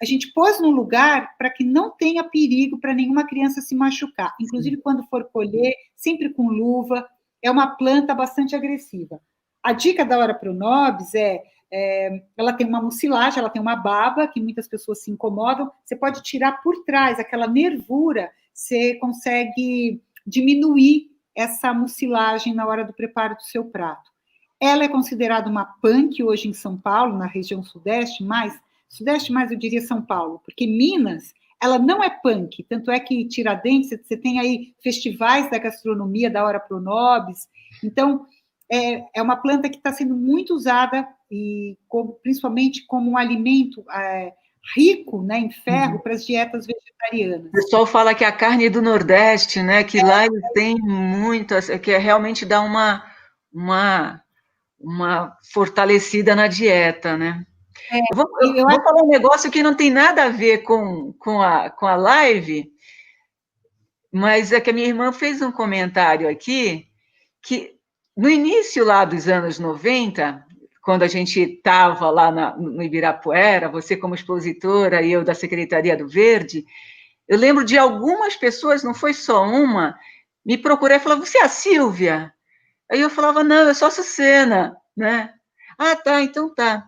A gente pôs num lugar para que não tenha perigo para nenhuma criança se machucar. Inclusive, quando for colher, sempre com luva. É uma planta bastante agressiva. A dica da Ora pronobis ela tem uma mucilagem, ela tem uma baba, que muitas pessoas se incomodam. Você pode tirar por trás, aquela nervura, você consegue diminuir essa mucilagem na hora do preparo do seu prato. Ela é considerada uma punk hoje em São Paulo, na região sudeste, mais eu diria São Paulo, porque Minas, ela não é punk, tanto é que Tiradentes, você tem aí festivais da gastronomia, da Ora pronobis, então é uma planta que está sendo muito usada, e principalmente como um alimento rico, né, em ferro para as dietas vegetarianas. O pessoal fala que a carne do Nordeste, né, que lá eles têm muito, que realmente dá uma fortalecida na dieta, né? Eu vou falar um negócio que não tem nada a ver com a live, mas é que a minha irmã fez um comentário aqui, que no início lá dos anos 90, quando a gente estava lá no Ibirapuera, você como expositora e eu da Secretaria do Verde, eu lembro de algumas pessoas, não foi só uma, me procurar e falar, você é a Sílvia? Aí eu falava, não, eu sou a Sucena, né? Ah, tá, então tá.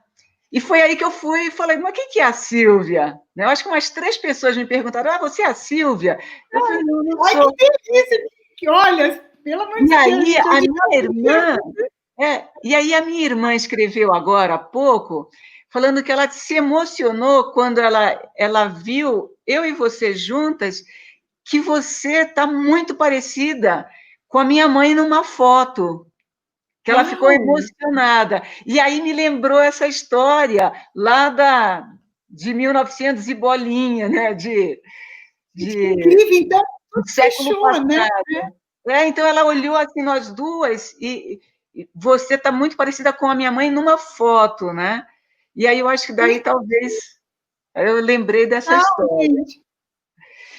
E foi aí que eu fui e falei, mas quem que é a Sílvia? Eu acho que umas 3 pessoas me perguntaram, você é a Sílvia? Eu falei, não sou. Ai, que delícia! Que olha, pelo amor de Deus. E aí a minha irmã escreveu agora há pouco, falando que ela se emocionou quando ela viu eu e você juntas, que você está muito parecida com a minha mãe numa foto, que ela ficou emocionada. E aí me lembrou essa história lá de 1900 e bolinha, né? Incrível, então, do século passado. Né? Então ela olhou assim, nós duas, e você está muito parecida com a minha mãe numa foto, né? E aí eu acho que daí talvez eu lembrei dessa história. Gente.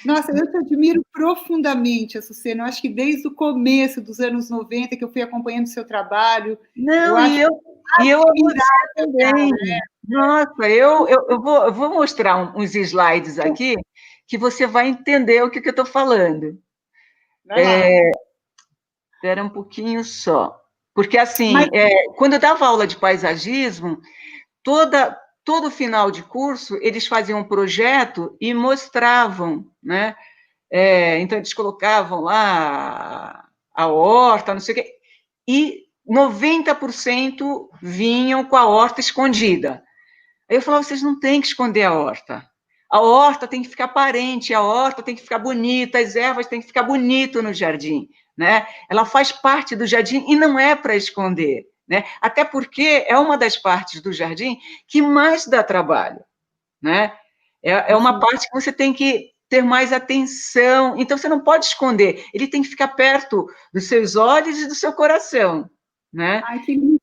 Nossa, eu te admiro profundamente, Açucena. Eu acho que desde o começo dos anos 90 que eu fui acompanhando o seu trabalho. Não, e eu também. Né? Nossa, eu vou mostrar uns slides aqui que você vai entender o que eu estou falando. Espera um pouquinho só. Porque, assim, quando eu dava aula de paisagismo, todo final de curso, eles faziam um projeto e mostravam, né? Então, eles colocavam lá a horta, não sei o quê, e 90% vinham com a horta escondida. Aí eu falava, vocês não têm que esconder a horta. A horta tem que ficar aparente, a horta tem que ficar bonita, as ervas têm que ficar bonito no jardim, né? Ela faz parte do jardim e não é para esconder, né? Até porque é uma das partes do jardim que mais dá trabalho, né? É uma parte que você tem que ter mais atenção, então você não pode esconder, ele tem que ficar perto dos seus olhos e do seu coração, né? Ai, que lindo.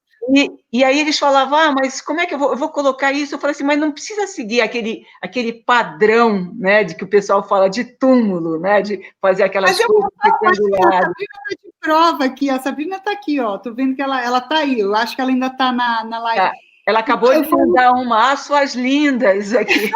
E aí eles falavam, mas como é que eu vou colocar isso? Eu falei assim, mas não precisa seguir aquele padrão, né, de que o pessoal fala de túmulo, né, de fazer aquelas coisas rectangulares. A Sabrina está de prova aqui, a Sabrina está aqui, ó, tô vendo que ela está aí, eu acho que ela ainda está na live. Tá. Ela acabou de mandar uma, suas lindas aqui.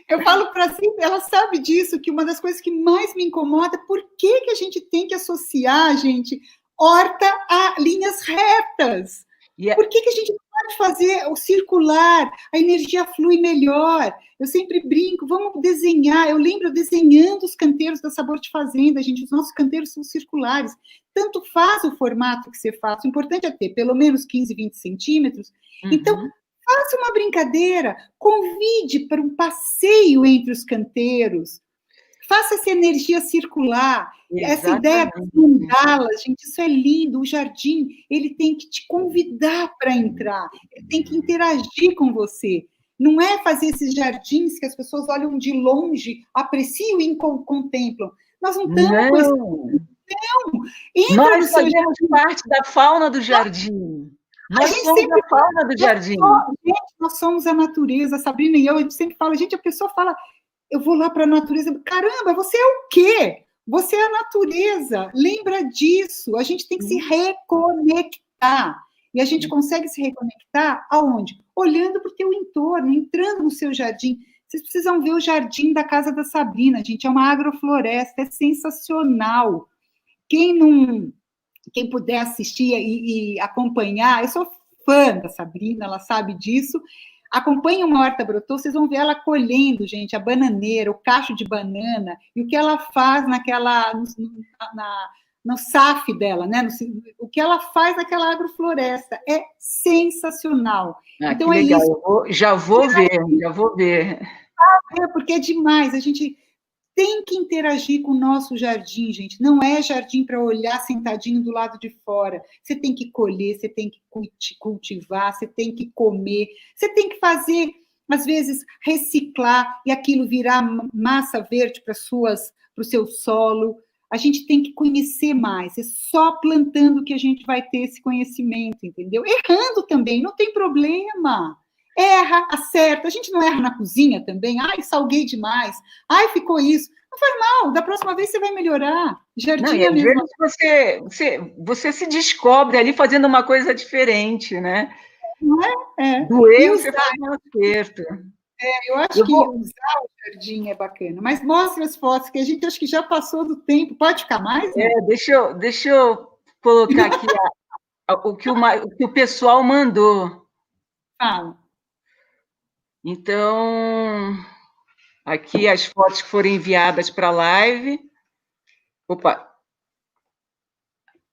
Eu falo para sempre, ela sabe disso, que uma das coisas que mais me incomoda, por que a gente tem que associar, gente, horta a linhas retas? Por que a gente não pode fazer o circular? A energia flui melhor. Eu sempre brinco, vamos desenhar. Eu lembro desenhando os canteiros da Sabor de Fazenda, gente, os nossos canteiros são circulares. Tanto faz o formato que você faz, o importante é ter pelo menos 15, 20 centímetros. Então, faça uma brincadeira, convide para um passeio entre os canteiros, faça essa energia circular. Exatamente. Essa ideia das mandalas, gente, isso é lindo. O jardim, ele tem que te convidar para entrar, ele tem que interagir com você. Não é fazer esses jardins que as pessoas olham de longe, apreciam e contemplam. Nós não estamos com esse... Entra no Nós seu fazemos parte da fauna do jardim. A Nós gente somos sempre a fauna do jardim. gente, nós somos a natureza, a Sabrina e eu, a gente sempre fala, gente, a pessoa fala, eu vou lá para a natureza, caramba, você é o quê? Você é a natureza, lembra disso, a gente tem que se reconectar, e a gente consegue se reconectar aonde? Olhando para o teu entorno, entrando no seu jardim. Vocês precisam ver o jardim da casa da Sabrina, gente, é uma agrofloresta, é sensacional. Quem não, quem puder assistir e acompanhar, eu sou fã da Sabrina, ela sabe disso. Acompanhe uma horta brotou, vocês vão ver ela colhendo, gente, a bananeira, o cacho de banana, e o que ela faz no SAF dela, né? O que ela faz naquela agrofloresta é sensacional. Então é legal. Isso. Já vou ver. Porque é demais, a gente tem que interagir com o nosso jardim, gente. Não é jardim para olhar sentadinho do lado de fora. Você tem que colher, você tem que cultivar, você tem que comer, você tem que fazer, às vezes, reciclar e aquilo virar massa verde para o seu solo. A gente tem que conhecer mais. É só plantando que a gente vai ter esse conhecimento, entendeu? Errando também, não tem problema. Erra, acerta. A gente não erra na cozinha também. Ai, salguei demais. Ai, ficou isso. Não faz mal. Da próxima vez você vai melhorar. Jardim é mesmo. Você se descobre ali fazendo uma coisa diferente, né? Não é? Do erro você faz um acerto. Eu acho que usar o jardim é bacana. Mas mostra as fotos, que a gente acho que já passou do tempo. Pode ficar mais? Né? Deixa eu colocar aqui o que o pessoal mandou. Fala. Então, aqui as fotos que foram enviadas para a live. Opa!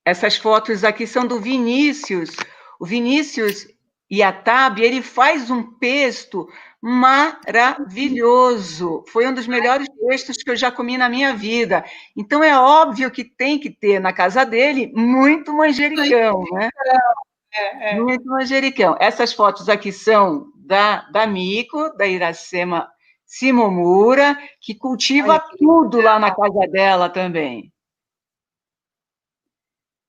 Essas fotos aqui são do Vinícius. O Vinícius Iatab, ele faz um pesto maravilhoso. Foi um dos melhores pestos que eu já comi na minha vida. Então, é óbvio que tem que ter na casa dele muito manjericão, né? Muito manjericão. Essas fotos aqui são da Mico, da Iracema Simomura, que cultiva tudo lá na casa dela também.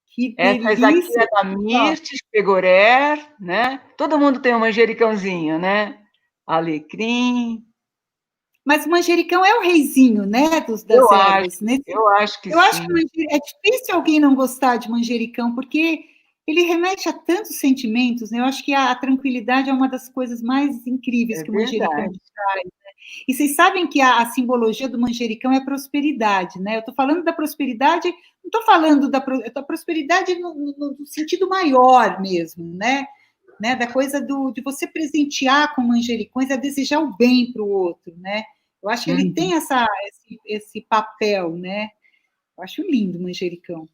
Que essas aqui é da Mirtes Pegorer, né? Todo mundo tem um manjericãozinho, né? Alecrim. Mas o manjericão é o reizinho, né, das ervas. Eu acho que sim. Eu acho que é difícil alguém não gostar de manjericão, porque ele remete a tantos sentimentos, né? Eu acho que a tranquilidade é uma das coisas mais incríveis que o manjericão traz. Né? E vocês sabem que a simbologia do manjericão é a prosperidade, né? Eu estou falando da prosperidade, não estou falando da prosperidade no sentido maior mesmo, né? Da coisa de você presentear com manjericões, é desejar o bem para o outro, né? Eu acho que ele tem esse papel, né? Eu acho lindo o manjericão.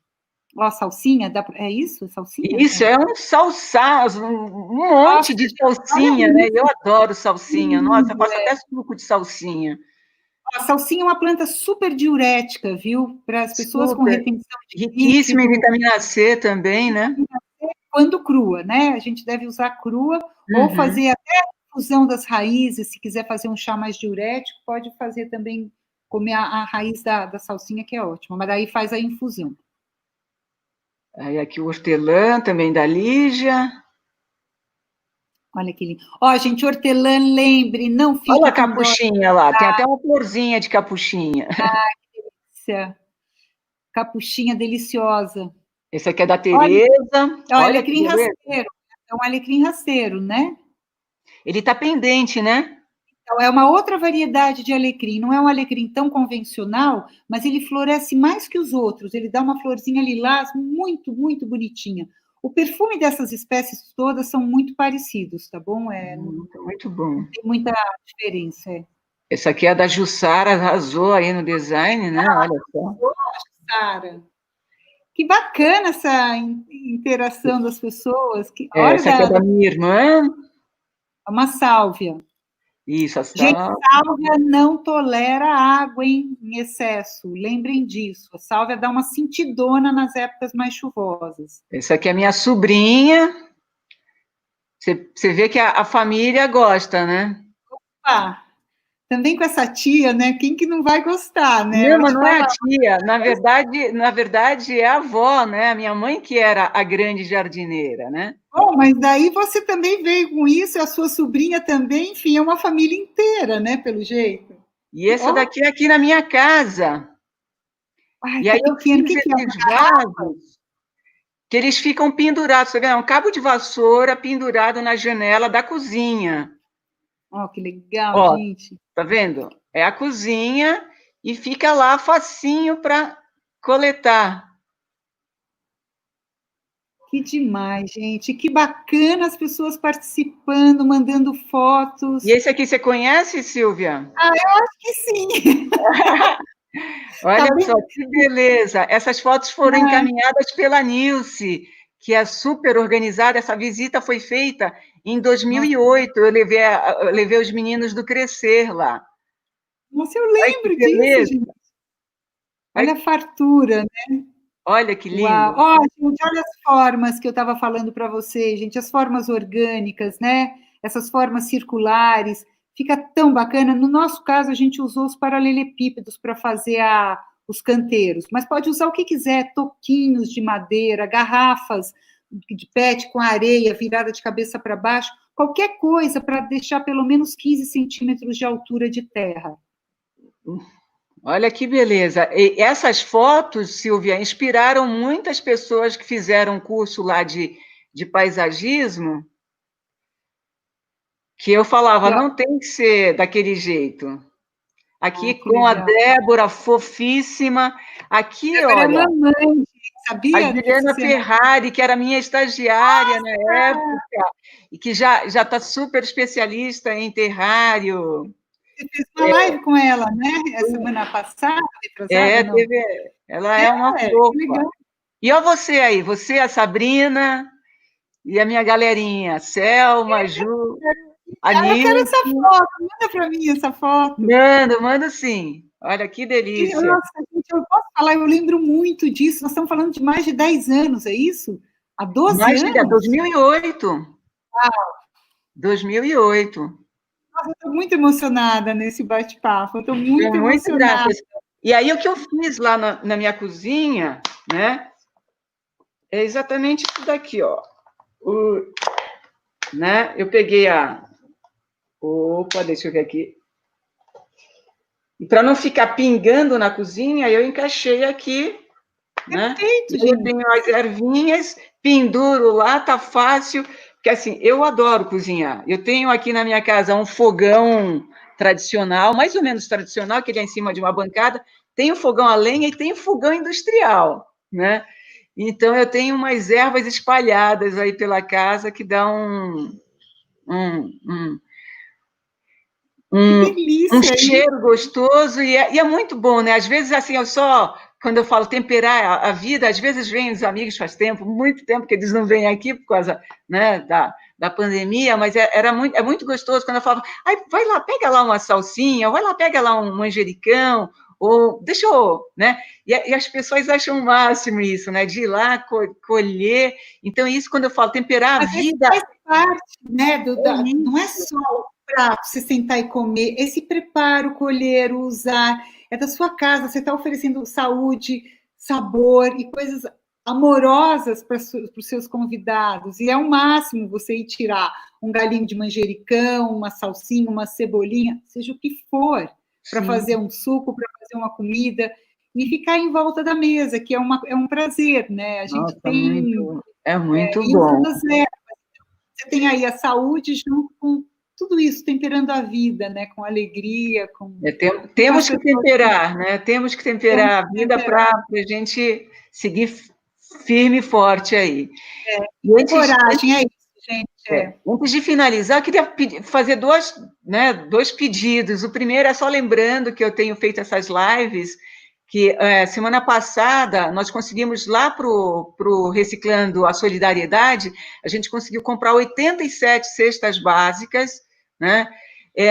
Ó, salsinha, é isso? Salsinha? Isso, é um salsaz, um monte de salsinha, né? Eu adoro salsinha. Nossa, eu faço até suco de salsinha. A salsinha é uma planta super diurética, viu? Para as pessoas com retenção de riquíssima em vitamina C também, né? Quando crua, né? A gente deve usar crua ou fazer até a infusão das raízes. Se quiser fazer um chá mais diurético, pode fazer também, comer a raiz da salsinha, que é ótima, mas daí faz a infusão. Aí aqui o hortelã também da Lígia. Olha que lindo. Ó, gente, hortelã, lembre, não fique... Olha a capuchinha lá, tem até uma florzinha de capuchinha. Ah, que delícia. Capuchinha deliciosa. Esse aqui é da Tereza. Olha, alecrim rasteiro. É um alecrim rasteiro, né? Ele está pendente, né? Então, é uma outra variedade de alecrim. Não é um alecrim tão convencional, mas ele floresce mais que os outros. Ele dá uma florzinha lilás muito, muito bonitinha. O perfume dessas espécies todas são muito parecidos, tá bom? Muito bom. Não tem muita diferença. Essa aqui é a da Jussara, arrasou aí no design, né? Olha só. Jussara. Que bacana essa interação das pessoas. Essa aqui é da minha irmã. É uma sálvia. Isso, a Gente, sálvia não tolera água em excesso. Lembrem disso. A sálvia dá uma sentidona nas épocas mais chuvosas. Essa aqui é minha sobrinha. Você vê que a família gosta, né? Opa! também com essa tia, né? Quem que não vai gostar, né? Não, mas não é a tia, na verdade é a avó, né? A minha mãe que era a grande jardineira, né? Bom, mas daí você também veio com isso, a sua sobrinha também, enfim, é uma família inteira, né? Pelo jeito. E essa Ó, daqui é aqui na minha casa. ai, E tá aí eu pequeno. O fiz que que é? esses vasos que eles ficam pendurados. Você vê, é um cabo de vassoura pendurado na janela da cozinha. Ó, que legal, Ó, gente. tá vendo? É a cozinha e fica lá facinho para coletar. Que demais, gente. Que bacana as pessoas participando, mandando E fotos. esse aqui você conhece, Silvia? Ah, eu acho que sim. Tá Olha bem. só, que beleza! Essas fotos foram Ai, encaminhadas pela Nilce, que é super organizada. Essa visita foi feita em nossa, 2008. Eu levei os meninos do Crescer lá. nossa, eu Olha que lembro disso, beleza! gente. Olha Olha, a fartura. olha que Uau! lindo! Ó, gente, olha as formas que eu estava falando para você, gente, as formas orgânicas, né? Essas formas circulares, fica tão bacana. No nosso caso, a gente usou os paralelepípedos para fazer os canteiros, mas pode usar o que quiser, toquinhos de madeira, garrafas de PET com areia virada de cabeça para baixo, qualquer coisa para deixar pelo menos 15 centímetros de altura de terra. Olha que beleza! E essas fotos, Silvia, inspiraram muitas pessoas que fizeram um curso lá de paisagismo, que eu falava, E, ó, não tem que ser daquele jeito. Aqui ai, que com a legal. Débora, fofíssima. E Aqui, agora é olha, mamãe, gente, a sabia que Juliana você é mamãe? Ferrari, que era minha estagiária na época, e que já está super especialista em terrário. Você fez uma live com ela, né? A semana passada, retrasada, não? Teve, ela é uma Que fofa. legal. E olha você aí, você, a Sabrina e a minha galerinha, Selma, a Ju, a Ah, eu quero Nil. essa foto, manda para mim essa foto. Mando sim. Olha que delícia. Nossa, gente, eu posso falar, eu lembro muito disso. Nós estamos falando de mais de 10 anos, é isso? Há 12 Mais de anos? 2008. 2008. Nossa, eu estou muito emocionada nesse bate-papo, eu estou muito Estou muito grata. emocionada. E aí, o que eu fiz lá na minha cozinha, né, é exatamente isso daqui, ó. Né, eu peguei a... Opa, deixa eu ver aqui. E para não ficar pingando na cozinha, eu encaixei aqui, né? Perfeito, Eu gente. tenho as ervinhas, penduro lá, tá fácil. Porque, assim, eu adoro cozinhar. Eu tenho aqui na minha casa um fogão tradicional, mais ou menos tradicional, que ele é em cima de uma bancada. Tem o fogão a lenha e tem o fogão industrial, né? Então, eu tenho umas ervas espalhadas aí pela casa que dá um, um, Que um, um delícia isso. cheiro gostoso e é muito bom, né? Às vezes, assim, quando eu falo temperar a vida, às vezes vêm os amigos faz tempo, muito tempo que eles não vêm aqui por causa, né, da pandemia, mas é muito gostoso quando eu falo, ai, vai lá, pega lá uma salsinha, vai lá, pega lá um manjericão, ou deixa eu, né? E as pessoas acham o máximo isso, né? De ir lá colher. Então, isso quando eu falo temperar a Mas esse vida, faz parte, né, é não é isso. só o prato, você sentar e comer, esse preparo, colher, usar, é da sua casa, você está oferecendo saúde, sabor e coisas amorosas para os seus convidados, e é o máximo você ir tirar um galinho de manjericão, uma salsinha, uma cebolinha, seja o que for, para Sim, fazer um suco, para fazer uma comida, e ficar em volta da mesa, que é um prazer, né? A gente nossa, tem é muito e usando bom. as ervas. Você tem aí a saúde junto com tudo isso, temperando a vida, né? Com alegria, com as Temos que pessoas temperar, né? Temos que temos temperar a que vida temperar. para a gente seguir firme e forte aí. E E com coragem, é isso, gente. antes de finalizar, eu queria fazer dois pedidos. O primeiro é só lembrando que eu tenho feito essas lives, que semana passada nós conseguimos lá para o Reciclando a Solidariedade, a gente conseguiu comprar 87 cestas básicas, né?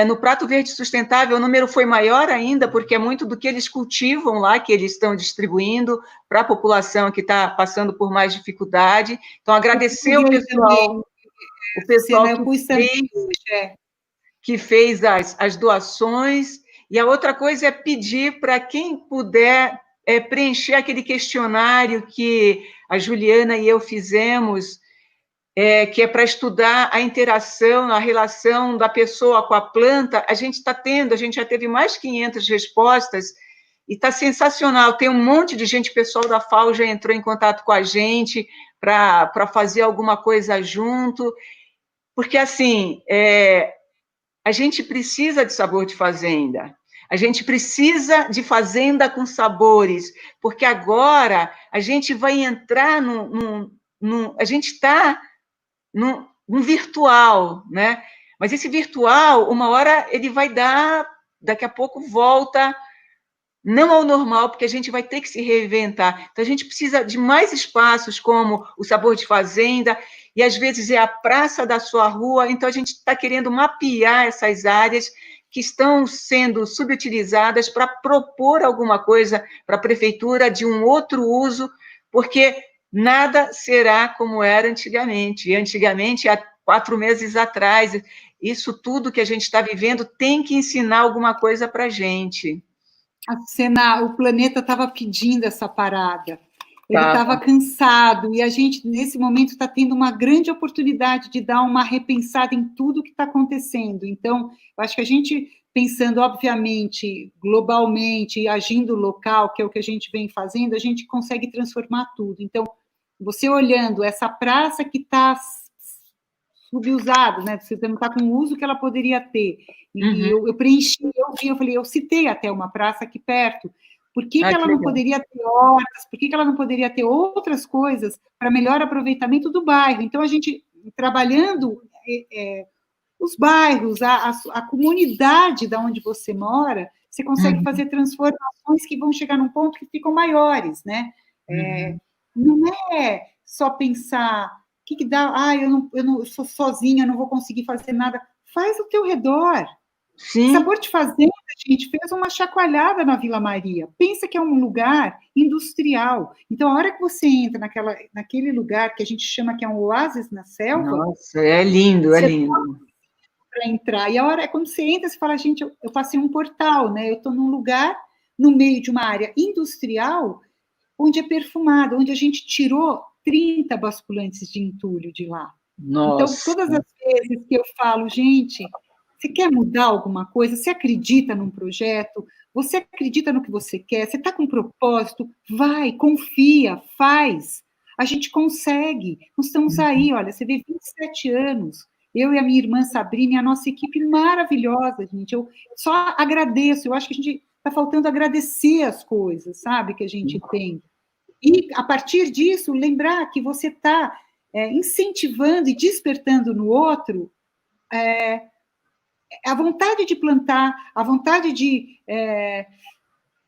No Prato Verde Sustentável, o número foi maior ainda, porque é muito do que eles cultivam lá, que eles estão distribuindo para a população que está passando por mais dificuldade. Então, Eu agradecer pude hoje também, o Luciana, pessoal eu que pus também fez. hoje. que fez as doações, e a outra coisa é pedir para quem puder preencher aquele questionário que a Juliana e eu fizemos, que é para estudar a interação, a relação da pessoa com a planta. A gente já teve mais de 500 respostas, e está sensacional. Tem um monte de gente, pessoal da FAO já entrou em contato com a gente para fazer alguma coisa junto, porque, assim, a gente precisa de sabor de fazenda, a gente precisa de fazenda com sabores, porque agora a gente vai entrar a gente está no virtual, né? Mas esse virtual, uma hora ele vai dar, daqui a pouco volta, não ao normal, porque a gente vai ter que se reinventar. Então, a gente precisa de mais espaços, como o Sabor de Fazenda, e às vezes é a praça da sua rua. Então, a gente está querendo mapear essas áreas que estão sendo subutilizadas para propor alguma coisa para a prefeitura de um outro uso, porque nada será como era antigamente. E antigamente, há 4 meses atrás, isso tudo que a gente está vivendo tem que ensinar alguma coisa para a gente. O planeta estava pedindo essa parada. Ele estava cansado, e a gente, nesse momento, está tendo uma grande oportunidade de dar uma repensada em tudo que está acontecendo. Então, eu acho que a gente, pensando, obviamente, globalmente, e agindo local, que é o que a gente vem fazendo, a gente consegue transformar tudo. Então, você olhando essa praça que está subusada, né? Você não está com o uso que ela poderia ter. E eu preenchi, eu falei, eu citei até uma praça aqui perto. Por que ela não poderia ter hortas? Por que ela não poderia ter outras coisas para melhor aproveitamento do bairro? Então, a gente, trabalhando os bairros, a comunidade da onde você mora, você consegue fazer transformações que vão chegar num ponto que ficam maiores, né? Não é só pensar, o que dá? Eu sou sozinha, não vou conseguir fazer nada. Faz ao teu redor. Sim. Sabor de Fazenda, a gente fez uma chacoalhada na Vila Maria. Pensa que é um lugar industrial. Então, a hora que você entra naquele lugar que a gente chama que é um oásis na selva... Nossa, é lindo, é lindo. Para entrar. E a hora, quando você entra, você fala, gente, eu passei um portal, né? Eu estou num lugar, no meio de uma área industrial, onde é perfumado, onde a gente tirou 30 basculantes de entulho de lá. Nossa. Então, todas as vezes que eu falo, gente, você quer mudar alguma coisa? Você acredita num projeto? Você acredita no que você quer? Você está com um propósito? Vai, confia, faz. A gente consegue. Nós estamos aí, olha, você vê 27 anos. Eu e a minha irmã Sabrina e a nossa equipe maravilhosa, gente. Eu só agradeço. Eu acho que a gente está faltando agradecer as coisas, sabe, que a gente tem. E, a partir disso, lembrar que você está incentivando e despertando no outro a vontade de plantar, a vontade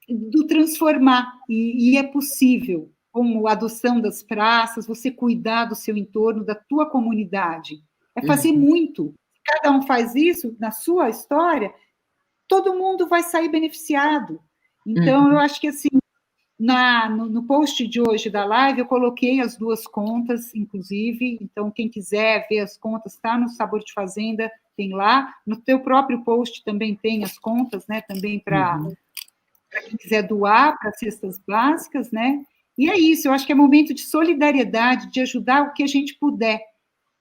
do transformar. E é possível, como a adoção das praças, você cuidar do seu entorno, da tua comunidade. É fazer muito. Cada um faz isso na sua história, todo mundo vai sair beneficiado. Então, eu acho que, assim, no post de hoje da live, eu coloquei as 2 contas, inclusive, então, quem quiser ver as contas, está no Sabor de Fazenda, tem lá. No teu próprio post também tem as contas, né, também para quem quiser doar para cestas básicas, né, e é isso, eu acho que é momento de solidariedade, de ajudar o que a gente puder,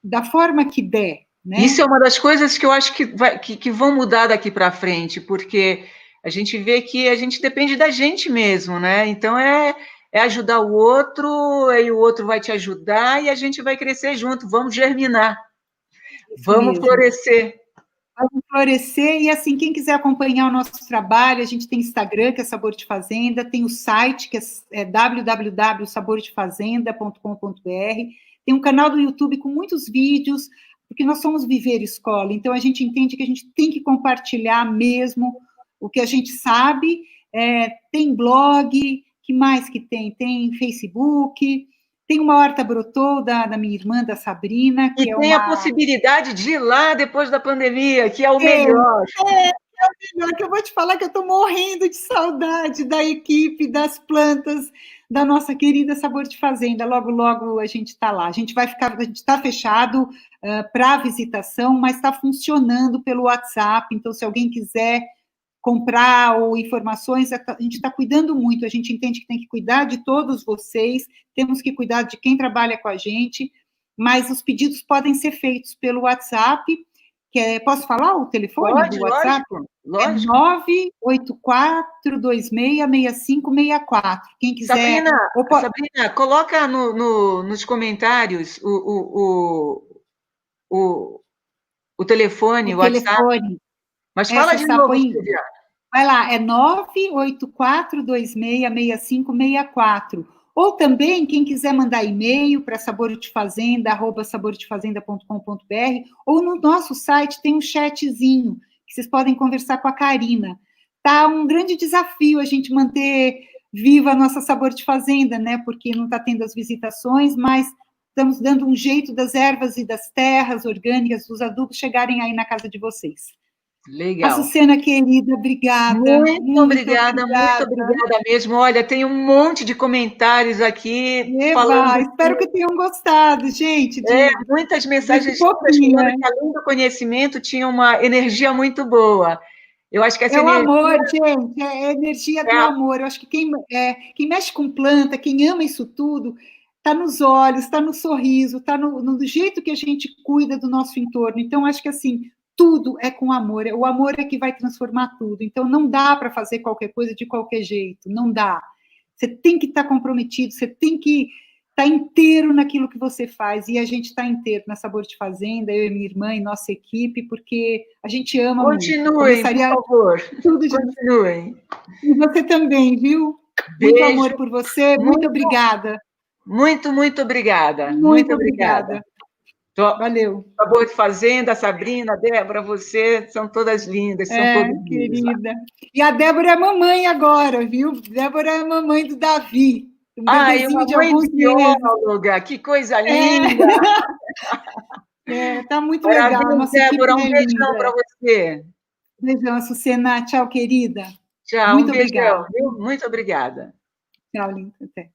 da forma que der, né? Isso é uma das coisas que eu acho que vão mudar daqui para frente, porque a gente vê que a gente depende da gente mesmo, né? Então, é ajudar o outro, aí o outro vai te ajudar e a gente vai crescer junto, vamos germinar, vamos florescer. Vamos florescer, e assim, quem quiser acompanhar o nosso trabalho, a gente tem Instagram, que é Sabor de Fazenda, tem o site, que é www.sabordefazenda.com.br, tem um canal do YouTube com muitos vídeos, porque nós somos Viver Escola, então a gente entende que a gente tem que compartilhar mesmo o que a gente sabe, tem blog, que mais que tem? Tem Facebook, tem uma Horta Brotou da minha irmã, da Sabrina, que e tem a possibilidade de ir lá depois da pandemia, que é o melhor. É o melhor, que eu vou te falar que eu estou morrendo de saudade da equipe, das plantas, da nossa querida Sabor de Fazenda. Logo, logo a gente está lá. A gente está fechado para visitação, mas está funcionando pelo WhatsApp. Então, se alguém quiser comprar ou informações, a gente está cuidando muito. A gente entende que tem que cuidar de todos vocês, temos que cuidar de quem trabalha com a gente, mas os pedidos podem ser feitos pelo WhatsApp. Posso falar o telefone do WhatsApp? Lógico. É 984266564. Quem quiser... Sabrina, coloca nos comentários o telefone, o WhatsApp. Telefone. Mas fala de novo, Silvia. Vai lá, é 984266564. Ou também, quem quiser mandar e-mail para sabordefazenda@sabordefazenda.com.br, ou no nosso site tem um chatzinho, que vocês podem conversar com a Karina. Tá um grande desafio a gente manter viva a nossa Sabor de Fazenda, né? Porque não está tendo as visitações, mas estamos dando um jeito das ervas e das terras orgânicas, dos adubos, chegarem aí na casa de vocês. Legal. Açucena, querida, obrigada. Muito obrigada mesmo. Olha, tem um monte de comentários aqui. Espero que tenham gostado, gente. Muitas mensagens falando que além do conhecimento tinha uma energia muito boa. Eu acho que essa energia... o amor, gente, é a energia do amor. Eu acho que quem mexe com planta, quem ama isso tudo, está nos olhos, está no sorriso, está no jeito que a gente cuida do nosso entorno. Então, acho que assim, tudo é com amor. O amor é que vai transformar tudo. Então, não dá para fazer qualquer coisa de qualquer jeito. Não dá. Você tem que estar comprometido, você tem que estar inteiro naquilo que você faz. E a gente está inteiro na Sabor de Fazenda, eu e minha irmã e nossa equipe, porque a gente ama muito. Continuem, por favor. Continuem. E você também, viu? Beijo. Muito amor por você. Muito obrigada. Muito obrigada. Muito obrigada. Valeu. Sabor de Fazenda, Sabrina, Débora, você, são todas lindas, são todas querida. Lindas. E a Débora é mamãe agora, viu? Débora é mamãe do Davi. Um bebezinho de alguns bióloga, que coisa linda! Tá muito legal. Nossa, Débora, um beijão para você. Beijão, Açucena. Tchau, querida. Tchau, muito obrigada. Obrigada. Muito obrigada. Tchau, linda. Até.